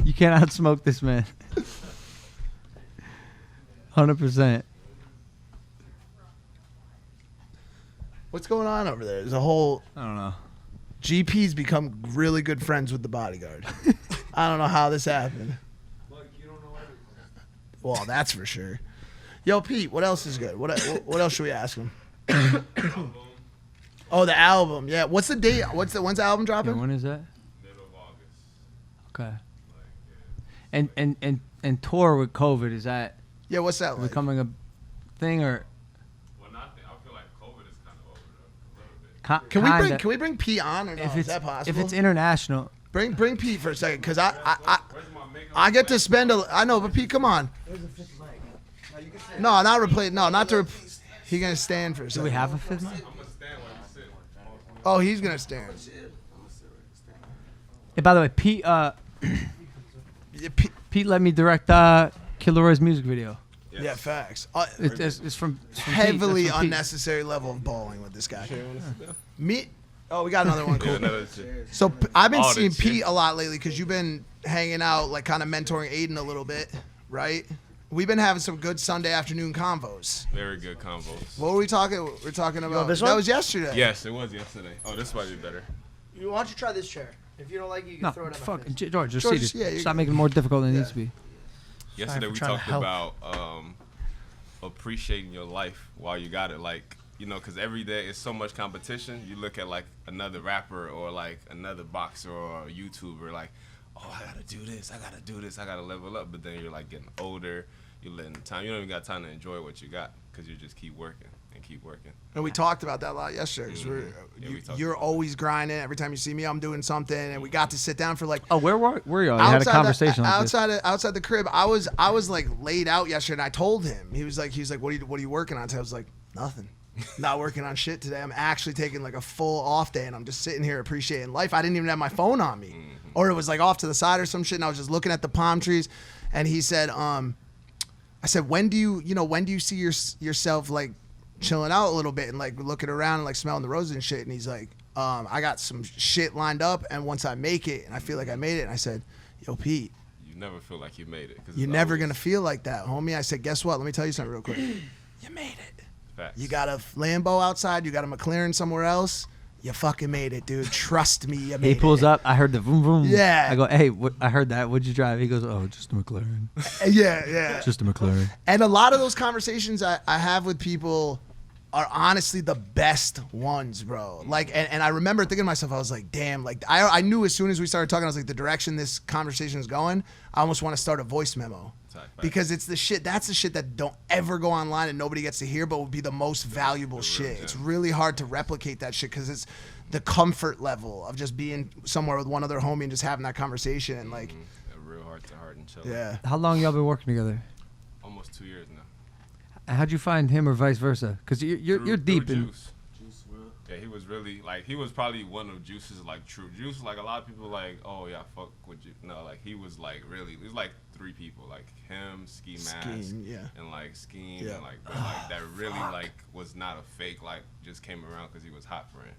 You can't outsmoke this man. 100%. What's going on over there? There's a whole I don't know. GP's become really good friends with the bodyguard. I don't know how this happened. Look, you don't know everything. Well, that's for sure. Yo, Pete, what else is good? What else should we ask him? Oh, the album. Yeah. What's the date? When's the album Yeah, dropping? when is that? Middle of August. Okay. Like, yeah. And tour with COVID, is that Yeah, what's that like? becoming a thing or Well, nothing. I feel like COVID is kind of over though, a little bit. Can we bring Pete on or no? if Is it's that possible? if it's international? bring Pete for a second, because Where's my makeup? I get to spend I know, but Pete, come on. No, not replace. No, not to. He gonna stand for a Do second. we have a fifth mic? I'm gonna stand while you sit. Oh, he's gonna stand. Hey, by the way, Pete Yeah, Pete, Pete let me direct Killer Roy's music video. Yes. yeah, facts. It's from Pete. Heavily That's from Pete. unnecessary level of bowling with this guy. Me. Oh, we got another one. Yeah, Cool. another shit. So I've been All seeing this shit. Pete a lot lately because you've been hanging out, like kind of mentoring Aiden a little bit, right? We've been having some good Sunday afternoon convos. Very good combos. What were we talking? We're talking about this that one? was yesterday. Yes, it was yesterday. Oh, this might be better. Why don't you try this chair? If you don't like it, you can No, throw it at my fuck, face. George, just George, seated. yeah, you- Stop making it more difficult than it needs to be. Yesterday for we trying to talked help. about appreciating your life while you got it. Like, you know, because every day it's so much competition. You look at like another rapper or like another boxer or a YouTuber, like, oh, I gotta do this, I gotta do this, I gotta level up. But then you're like getting older, you're letting time. You don't even got time to enjoy what you got because you just keep working and keep working. And we talked about that a lot yesterday. 'Cause Yeah, we talked you're about always grinding. Every time you see me, I'm doing something. And we got to sit down for like Oh, where were y'all? You had a conversation like this. outside the crib. I was like laid out yesterday, and I told him. He was like, what are you working on today? I was like, nothing. Not working on shit today. I'm actually taking like a full off day, and I'm just sitting here appreciating life. I didn't even have my phone on me, or it was like off to the side or some shit. And I was just looking at the palm trees. And he said, I said, when do you see yourself like chilling out a little bit and like looking around and like smelling the roses and shit? And he's like, I got some shit lined up, and once I make it and I feel like I made it, and I said, yo, Pete, You never feel like you made it. 'Cause you're it's never always gonna feel like that, homie. I said, guess what? Let me tell you something real quick. You made it. facts. You got a Lambo outside, you got a McLaren somewhere else. You fucking made it, dude. Trust me, you made He pulls it. up. I heard the vroom vroom. Yeah. I go, hey, I heard that. What'd you drive? He goes, oh, just a McLaren. Yeah. Just a McLaren. And a lot of those conversations I have with people are honestly the best ones, bro. Like, and I remember thinking to myself, I was like, damn, like I knew as soon as we started talking, I was like, the direction this conversation is going, I almost want to start a voice memo. Because it's that's the shit that don't ever go online and nobody gets to hear, but would be the most valuable shit. It's really hard to replicate that shit because it's the comfort level of just being somewhere with one other homie and just having that conversation and like, A real heart to heart and chill. yeah. How long y'all been working together? Almost 2 years now. How'd you find him or vice versa? Because you're Through deep in. Juice. Yeah, he was really like he was probably one of Juice's like true Juice. Like a lot of people like, oh yeah, fuck with you. No, like he was like really. It was like three people, like him, Ski Mask, and like Scheme, Yeah. and like, but like that really like was not a fake, like just came around because he was hot for him.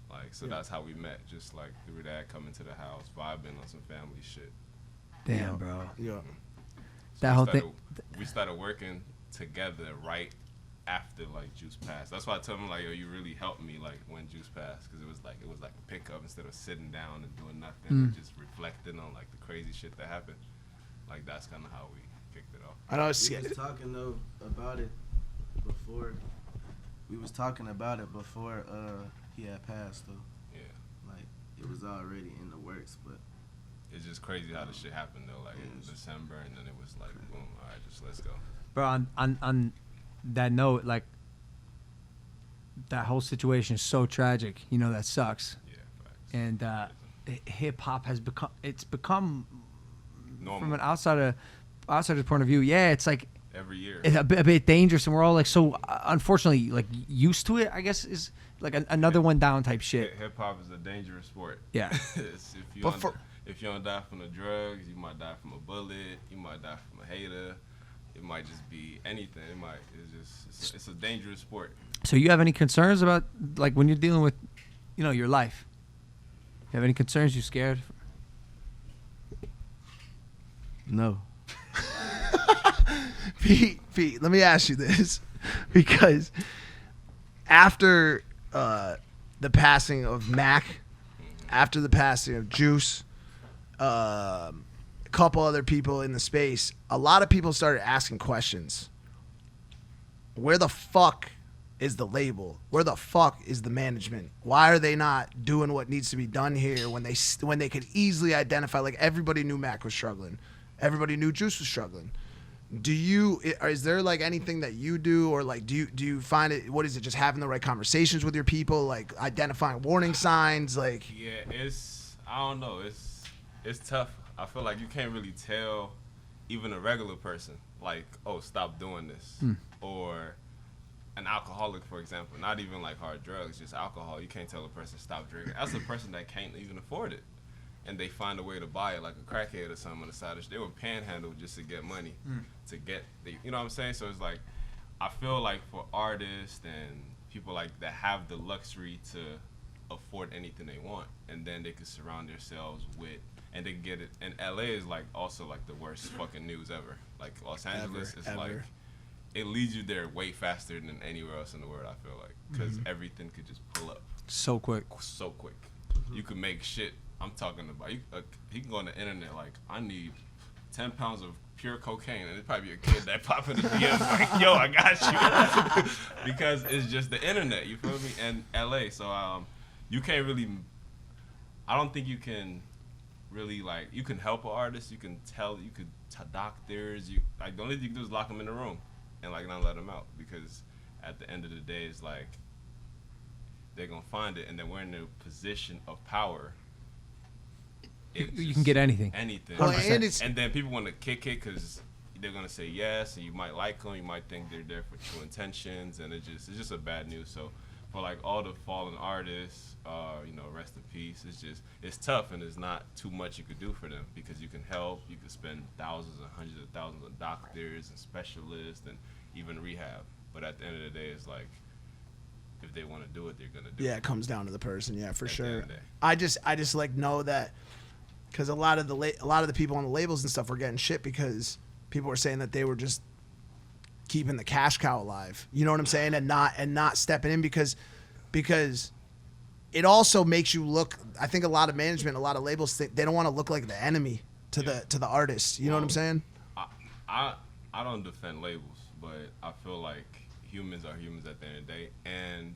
Like, so that's how we met, just like through that, coming to the house, vibing on some family shit. Damn, bro. Yeah. So That whole thing. We started working together right after like Juice passed. That's why I told him like, yo, you really helped me like when Juice passed, because it was like a pickup instead of sitting down and doing nothing, and just reflecting on like the crazy shit that happened. Like that's kind of how we kicked it off. I know. We was talking though about it before. We was talking about it before he had passed though. Yeah. Like it was already in the works, but It's just crazy how the shit happened though. Like in December, and then it was like, boom, all right, just let's go. Bro, on that note, like that whole situation is so tragic. You know, that sucks. Yeah, facts. And hip hop has become Normal. from an outsider's point of view. Yeah, it's like Every year. it's a bit dangerous, and we're all like so unfortunately like used to it. I guess is like another one down type shit. Hip hop is a dangerous sport. Yeah. If you don't die from the drugs, you might die from a bullet. You might die from a hater. It might just be anything. It's a dangerous sport. So you have any concerns about like when you're dealing with, you know, your life? You have any concerns? You scared? no. Pete, let me ask you this, because after the passing of Mac, after the passing of Juice, a couple other people in the space, a lot of people started asking questions. Where the fuck is the label? Where the fuck is the management? Why are they not doing what needs to be done here when they could easily identify? Like everybody knew Mac was struggling, everybody knew Juice was struggling. Is there like anything that you do, or like do you find it? What is it? Just having the right conversations with your people, like identifying warning signs, like Yeah, I don't know. It's tough. I feel like you can't really tell even a regular person, like, oh, stop doing this. Or an alcoholic, for example, not even like hard drugs, just alcohol. You can't tell a person stop drinking. That's a person that can't even afford it. And they find a way to buy it, like a crackhead or something on the side of the. They would panhandle just to get money, you know what I'm saying? So it's like, I feel like for artists and people like that have the luxury to afford anything they want, and then they can surround themselves with, and they can get it. And LA is like also like the worst fucking news ever. Like Los Angeles is like, it leads you there way faster than anywhere else in the world, I feel like, because everything could just pull up So quick. so quick. You could make shit. I'm talking about, he can go on the internet like, I need 10 pounds of pure cocaine, and it'd probably be a kid that pop in the DM like, yo, I got you. Because it's just the internet, you feel me? And LA, so you can't really, I don't think you can really, like, you can help an artist, you can tell, you could doctors, like, the only thing you can do is lock them in the room and like not let them out, because at the end of the day, it's like, they're gonna find it, and then we're in a position of power. You can get anything. Well, and then people want to kick it because they're gonna say yes, and you might like them, you might think they're there for true intentions, and it's just a bad news. So for like all the fallen artists, rest in peace. It's tough, and there's not too much you could do for them, because you can help, you can spend thousands and hundreds of thousands on doctors and specialists and even rehab. But at the end of the day, it's like, if they want to do it, they're gonna do it. Yeah, it comes down to the person. Yeah, for At the sure. end of the day. I just like know that, because a lot of the people on the labels and stuff were getting shit because people were saying that they were just keeping the cash cow alive. You know what I'm saying? And not stepping in because it also makes you look. I think a lot of management, a lot of labels think they don't want to look like the enemy to the artist. You know what I'm saying? I don't defend labels, but I feel like humans are humans at the end of the day, and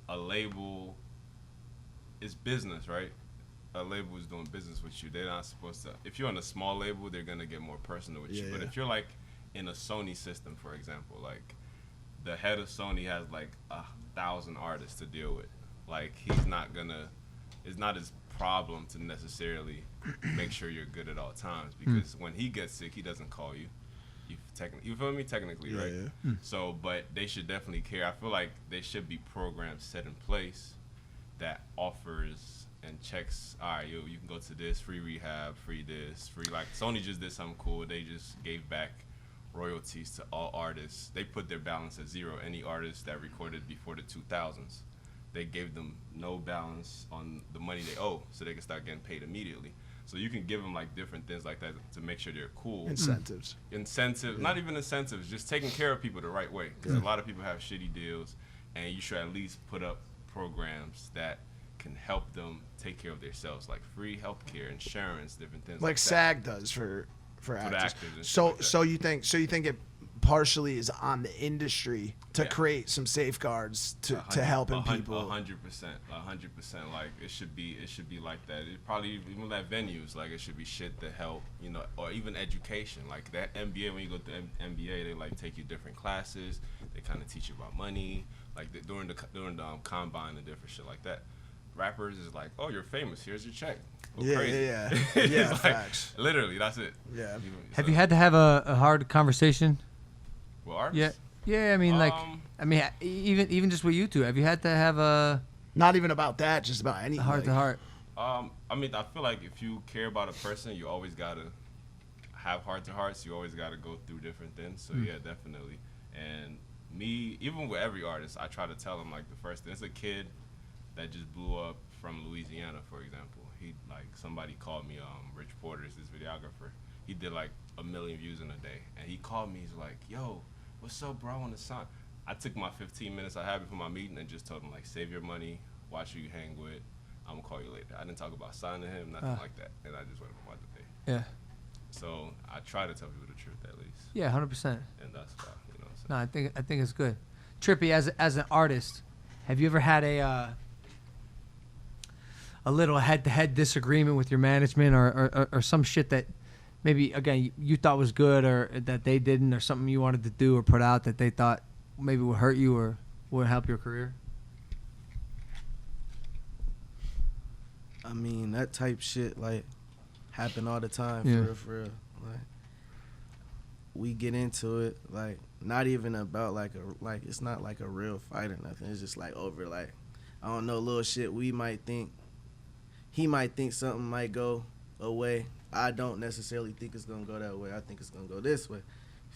a label is business, right? A label is doing business with you. They're not supposed to. If you're on a small label, they're gonna get more personal with you. But if you're like in a Sony system, for example, like the head of Sony has like 1,000 artists to deal with. Like he's not gonna. It's not his problem to necessarily make sure you're good at all times, because when he gets sick, he doesn't call you. You feel me? Technically, right? Yeah. So, but they should definitely care. I feel like they should be programs set in place that offers and checks. All right, you can go to this free rehab, free this, free like Sony just did something cool. They just gave back royalties to all artists. They put their balance at zero. Any artists that recorded before the 2000s, they gave them no balance on the money they owe, so they can start getting paid immediately. So you can give them like different things like that to make sure they're cool. Incentives. Not even incentives, just taking care of people the right way. Because a lot of people have shitty deals, and you should at least put up programs that can help them take care of themselves, like free healthcare, insurance, different things. Like that. SAG does for the actors. actors and So shit like that. so you think it partially is on the industry to create some safeguards to helping people. 100%. Like it should be like that. It probably even like venues, like it should be shit to help, you know, or even education. Like that MBA, when you go to MBA, they like take you different classes. They kind of teach you about money, like during the combine and different shit like that. Rappers is like, oh, you're famous. Here's your check. Go crazy. Yeah. It's Yeah, like, facts. literally, that's it. Yeah. Have you had to have a hard conversation? Well, artists? Yeah. I mean, even just with you two, have you had to have a Not even about that, just about anything. heart to heart? I mean, I feel like if you care about a person, you always gotta have heart to hearts. You always gotta go through different things. So yeah, definitely. And me, even with every artist, I try to tell them like the first thing. There's a kid that just blew up from Louisiana, for example. He like somebody called me, Rich Porter is this videographer. He did like 1 million views in a day, and he called me. He's like, "Yo, what's up, bro? I want to sign." I took my 15 minutes I had before my meeting and just told him like, "Save your money, watch who you hang with. I'm gonna call you later." I didn't talk about signing him, nothing like that, and I just went about the day. Yeah. So I try to tell people the truth at least, Yeah, 100%. and that's why, you know. So. No, I think it's good. Trippy, as an artist, have you ever had a little head-to-head disagreement with your management or some shit that maybe, again, you thought was good or that they didn't, or something you wanted to do or put out that they thought maybe would hurt you or would help your career? I mean, that type shit like happen all the time, Yeah. for real. Like we get into it, like not even about like it's not like a real fight or nothing. It's just like over like I don't know, little shit. We might think he might think something might go away. I don't necessarily think it's gonna go that way. I think it's gonna go this way.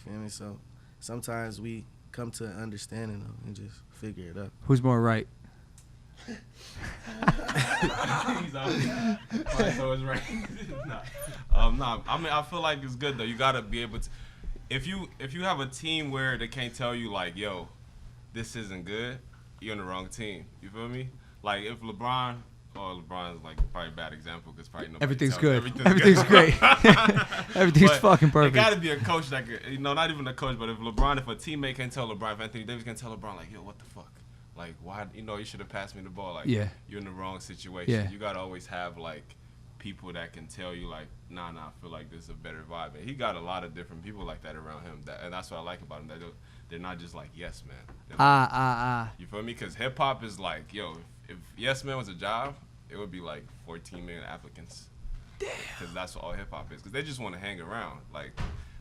You feel me? So sometimes we come to an understanding though, and just figure it out. Who's more right? He's always right, so it's right. Nah, I mean, I feel like it's good though. You gotta be able to. If you have a team where they can't tell you like, yo, this isn't good, you're on the wrong team. You feel me? Like if LeBron's like probably a bad example because probably nobody Everything's tells good. you Everything's great. Everything's But fucking There perfect. gotta be a coach that could, you know, not even a coach, but if a teammate can tell LeBron, if Anthony Davis can tell LeBron like, yo, what the fuck? Like, why, you know, you should have passed me the ball. Like, Yeah. you're in the wrong situation. Yeah. You gotta always have like people that can tell you like, nah, I feel like this is a better vibe. And he got a lot of different people like that around him, and that's what I like about him. That they're not just like yes man. They're like, you feel me? Because hip hop is like, yo, if yes man was a job, it would be like 14 million applicants. Damn. Because that's what all hip hop is. Because they just want to hang around. Like,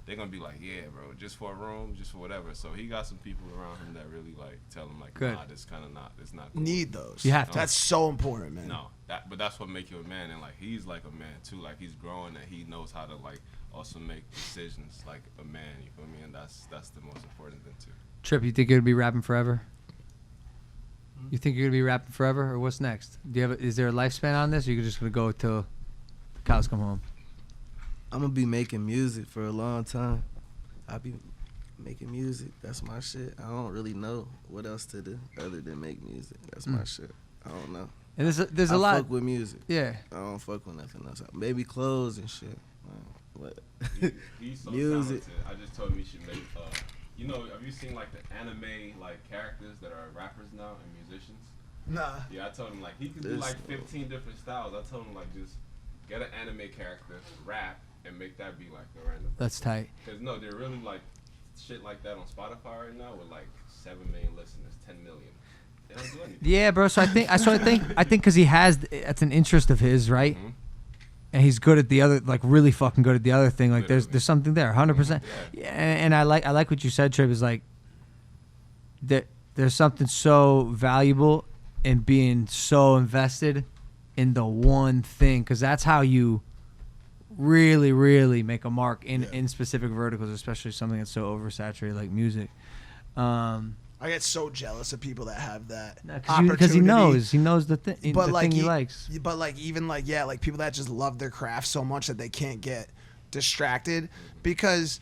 they're gonna be like, yeah, bro, just for a room, just for whatever. So he got some people around him that really like tell him like, Good. nah, this kind of not, it's not cool. Need those. You have to. That's so important, man. No, but that's what make you a man, and like he's like a man too. Like he's growing, and he knows how to like also make decisions like a man. You feel me? And that's the most important thing too. Tripp, you think you're gonna be rapping forever? You think you're gonna be rapping forever, or what's next? Is there a lifespan on this, or you're just gonna go till the cows come home? I'm gonna be making music for a long time. I'll be making music. That's my shit. I don't really know what else to do other than make music. That's my shit. I don't know. And there's I a lot. fuck with music. Yeah. I don't fuck with nothing else. Maybe clothes and shit. What? He's so Music. talented. I just told him he should make. You know, have you seen like the anime like characters that are rappers now and musicians? Nah. Yeah, I told him like he could do like 15 different styles. I told him like just get an anime character, rap, and make that be like the random. That's tight. Cause no, they're really like shit like that on Spotify right now with like 7 million listeners, 10 million. They don't do anything. Yeah, bro. So I think because he has, that's an interest of his, right? Mhm. And he's good at the other, like really fucking good at the other thing. Like Literally. there's something there, 100%. Yeah, and I like what you said, Tripp. Is like that there's something so valuable in being so invested in the one thing, because that's how you really, really make a mark in specific verticals, especially something that's so oversaturated like music. I get so jealous of people that have that Because he knows the thing he likes. But like even like like people that just love their craft so much that they can't get distracted, because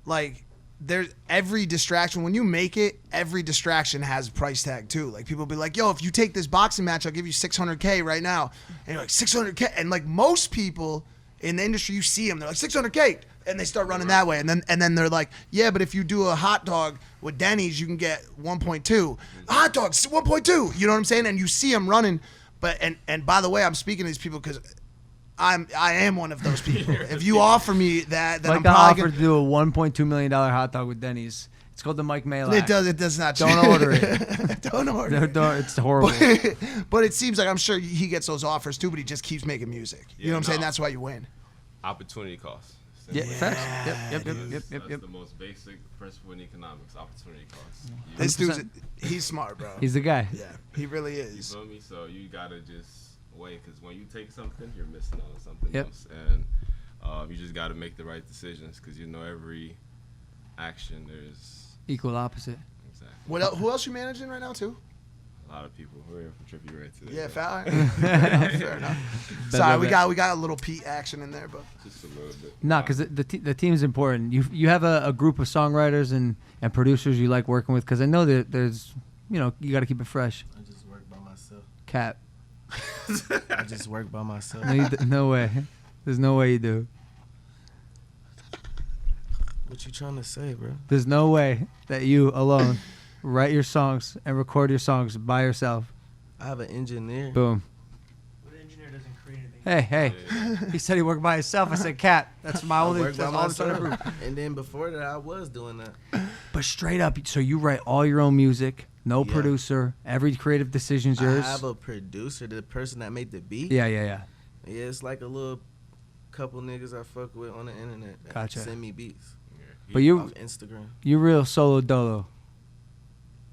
like there's every distraction when you make it, every distraction has a price tag too. Like people be like, yo, if you take this boxing match, I'll give you $600K right now. And you're like, $600K? And like most people in the industry, you see them, they're like $600K, and they start running that way. And then they're like, yeah, but if you do a hot dog with Denny's, you can get 1.2. Hot dogs, 1.2. You know what I'm saying? And you see them running. But and by the way, I'm speaking to these people because I am one of those people. If you offer me that, then Like I'm probably offered to do a $1.2 million hot dog with Denny's. It's called the Mike Malak. It does not. Don't order it. Don't order it. It's horrible. But it seems like I'm sure he gets those offers too, but he just keeps making music. You know what I'm saying? That's why you win. Opportunity cost. Yeah, facts. Yep. That's the most basic principle in economics. Opportunity cost. This dude's he's smart, bro. He's the guy. Yeah, he really You is. feel me? So you gotta just wait, because when you take something, you're missing out on something Yep. else, and you just gotta make the right decisions, because every action there's Equal opposite. exactly. Who else you managing right now too? A lot of people. We're here for Trippie Redd today. Yeah, bro. fair enough. Sorry, we got a little Pete action in there, but Just a little bit. No, because the team is important. You have a group of songwriters and producers you like working with, because I know that there's, you got to keep it fresh. I just work by myself. Cap. I just work by myself. No way. There's no way you do. What you trying to say, bro? There's no way that you alone write your songs and record your songs by yourself. I have an engineer. Boom. But the engineer doesn't create anything. Hey. He said he worked by himself. I said, Cat. That's my I only. work by That's all I'm trying to myself. prove. And then before that, I was doing that. But straight up, so you write all your own music, no Yeah. producer, every creative decision's yours. I have a producer, the person that made the beat. Yeah. Yeah, it's like a little couple niggas I fuck with on the internet that Gotcha. send me beats But you off Instagram. real solo dolo.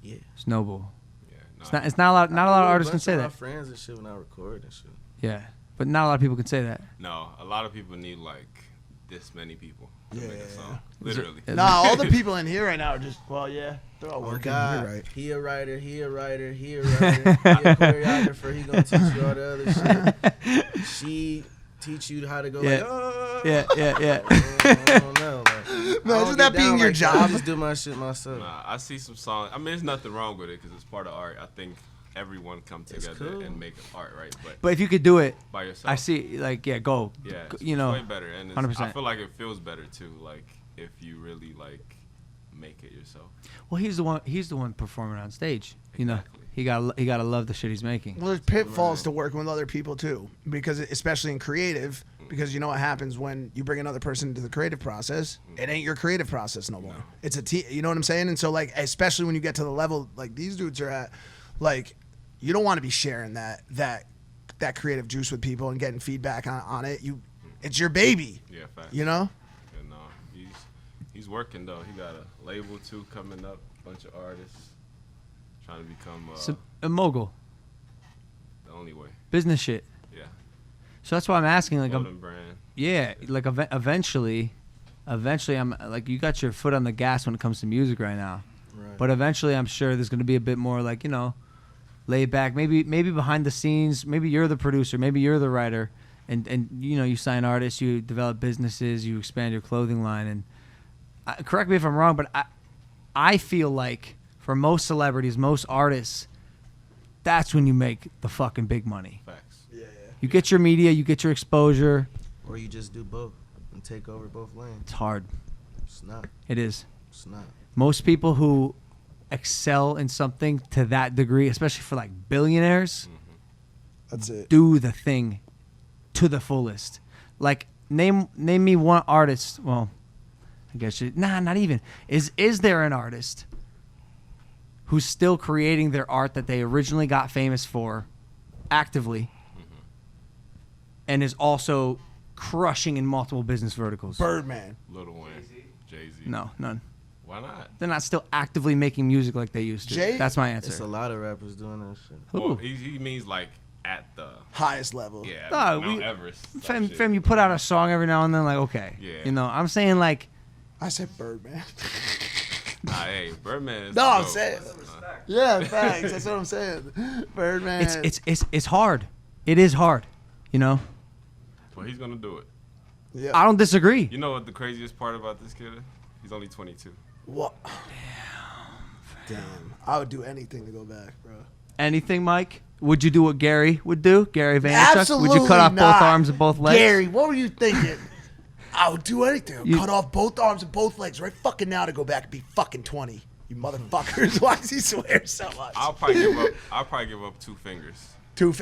Yeah. It's noble. Yeah, It's not a lot. Not a lot of artists can bunch say of that. My friends and shit when I record and shit. Yeah, but not a lot of people can say that. No, a lot of people need like this many people to make a song. Is it- Literally. is nah, all the people in here right now are just they're all Oh working. God, You're right. he a writer, he a writer, he a writer, he a choreographer. He gonna teach you all the other shit. She teach you how to go Yeah. like, oh. Yeah. I don't know. Like, I Imagine don't that get being down your like that. job. I just do my shit myself. Nah, I see some songs. I mean, there's nothing wrong with it because it's part of art. I think everyone come It's together cool. and make art, right? But if you could do it, by yourself, I see. Like, yeah, go. Yeah, it's Go, way better, and it's, 100%. I feel like it feels better too. Like if you really like make it yourself. Well, he's the one performing on stage. Exactly. He gotta love the shit he's making. Well, there's pitfalls to working with other people too, because especially in creative, because you know what happens when you bring another person into the creative process. It ain't your creative process no more. No. It's a team. You know what I'm saying? And so like, especially when you get to the level like these dudes are at, like, you don't want to be sharing that creative juice with people and getting feedback on it. It's your baby. Yeah, facts. You know? And he's working though. He got a label too coming up. Bunch of artists trying to become So, a mogul, the only way. business shit. Yeah. So that's why I'm asking. Like, Golden brand. yeah, like eventually, I'm like, you got your foot on the gas when it comes to music right now. Right. But eventually, I'm sure there's gonna be a bit more like, laid back. Maybe behind the scenes. Maybe you're the producer. Maybe you're the writer. And you sign artists. You develop businesses. You expand your clothing line. And correct me if I'm wrong, but I feel like for most celebrities, most artists, that's when you make the fucking big money. Facts. You get your media. You get your exposure. Or you just do both and take over both lanes. It's hard. It's not. It is. It's not. Most people who excel in something to that degree, especially for like billionaires, That's it. do the thing to the fullest. Like name me one artist. Well, I guess not even. Is there an artist who's still creating their art that they originally got famous for actively and is also crushing in multiple business verticals? Birdman. Lil Wayne, Jay-Z. No, none. Why not? They're not still actively making music like they used to. Jay? That's my It's answer. a lot of rappers doing that shit. Who? Well, he means like at the Highest level. yeah Mount Everest. type shit. Fam, you put out a song every now and then, like, okay. Yeah. You know, I'm saying, like, I said Birdman. Nah, hey, Birdman is No, I'm dope. saying. Yeah, thanks. That's what I'm saying. Birdman. it's hard. It is hard, you know? Well, he's gonna do it. Yeah. I don't disagree. You know what the craziest part about this kid is? He's only 22. What? Damn. I would do anything to go back, bro. Anything, Mike? Would you do what Gary would do? Gary Vaynerchuk? Absolutely Would you cut off not. both arms and both legs? Gary, what were you thinking? I would do anything. You- Cut off both arms and both legs right fucking now to go back and be fucking 20. You motherfuckers. Why does he swear so much? I'll probably give up 2 fingers.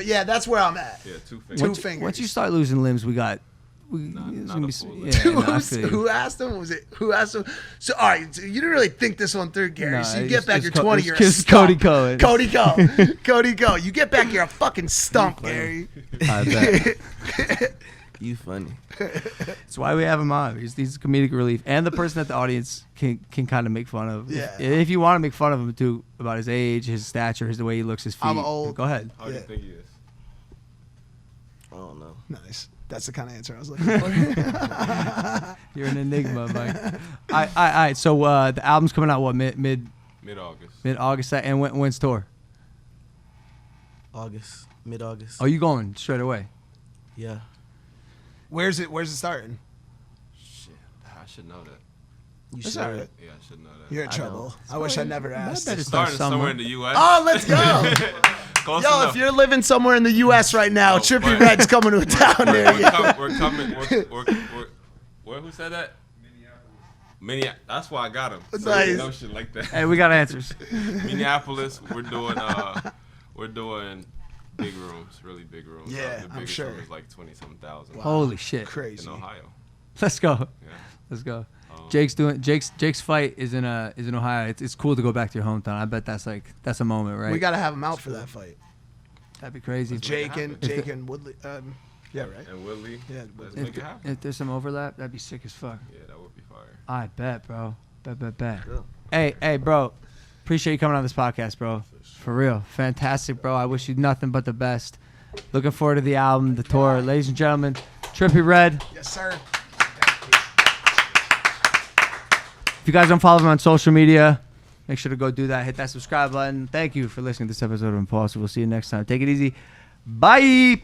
Yeah, that's where I'm at. Yeah, 2 fingers. Two fingers. Once you start losing limbs, it's not gonna a be full yeah, leg. no, I feel you. Who asked him? Was it who asked him? So all right, so you didn't really think this one through, Gary. No, so you it's- get back, it's you're Co- 20, it's you're a just stump. Cody Cohen. Cody Go. Cody Go. You get back, you're a fucking stump, Gary. I bet. You funny. That's why we have him on. He's comedic relief, and the person that the audience can kind of make fun of. Yeah. If you want to make fun of him too, about his age, his stature, the way he looks, his feet. I'm old. Go ahead. How do you Yeah. think he is? I don't know. Nice. That's the kind of answer I was looking for. You're an enigma, Mike. All right. So the album's coming out what mid Mid-August. August, and when's tour? August, mid-August. Oh, you going straight away? Yeah. Where's it starting? Shit, I should know that. You That's sure? all right. Yeah, I should know that. You're in trouble. I wish I never asked. bet it's start Starting somewhere. somewhere in the U.S. Oh, let's go. Close Yo, enough. if you're living somewhere in the U.S. right now, Oh, Trippie but- Redd's coming to a town near you. We're coming. Where? Who said that? Minneapolis. That's why I got him. So Nice. you know shit like that. Hey, we got answers. Minneapolis. We're doing big rooms, really big rooms. Yeah, the I'm biggest sure. room is like 20-something thousand Holy shit. Crazy. in Ohio. Let's go. Yeah. Let's go. Jake's fight is in Ohio. It's cool to go back to your hometown. I bet that's a moment, right? We got to have him out for that fight. That'd be crazy. Jake happen. and Woodley. Yeah, right. And Woodley. Yeah, Let's Woodley. make it happen. If there's some overlap, that'd be sick as fuck. Yeah, that would be fire. I bet, bro. Bet. Yeah. Hey, bro. Appreciate you coming on this podcast, bro. For real. Fantastic, bro. I wish you nothing but the best. Looking forward to the album, the tour. Ladies and gentlemen, Trippie Redd. Yes, sir. If you guys don't follow him on social media, make sure to go do that. Hit that subscribe button. Thank you for listening to this episode of Impaulsive. We'll see you next time. Take it easy. Bye.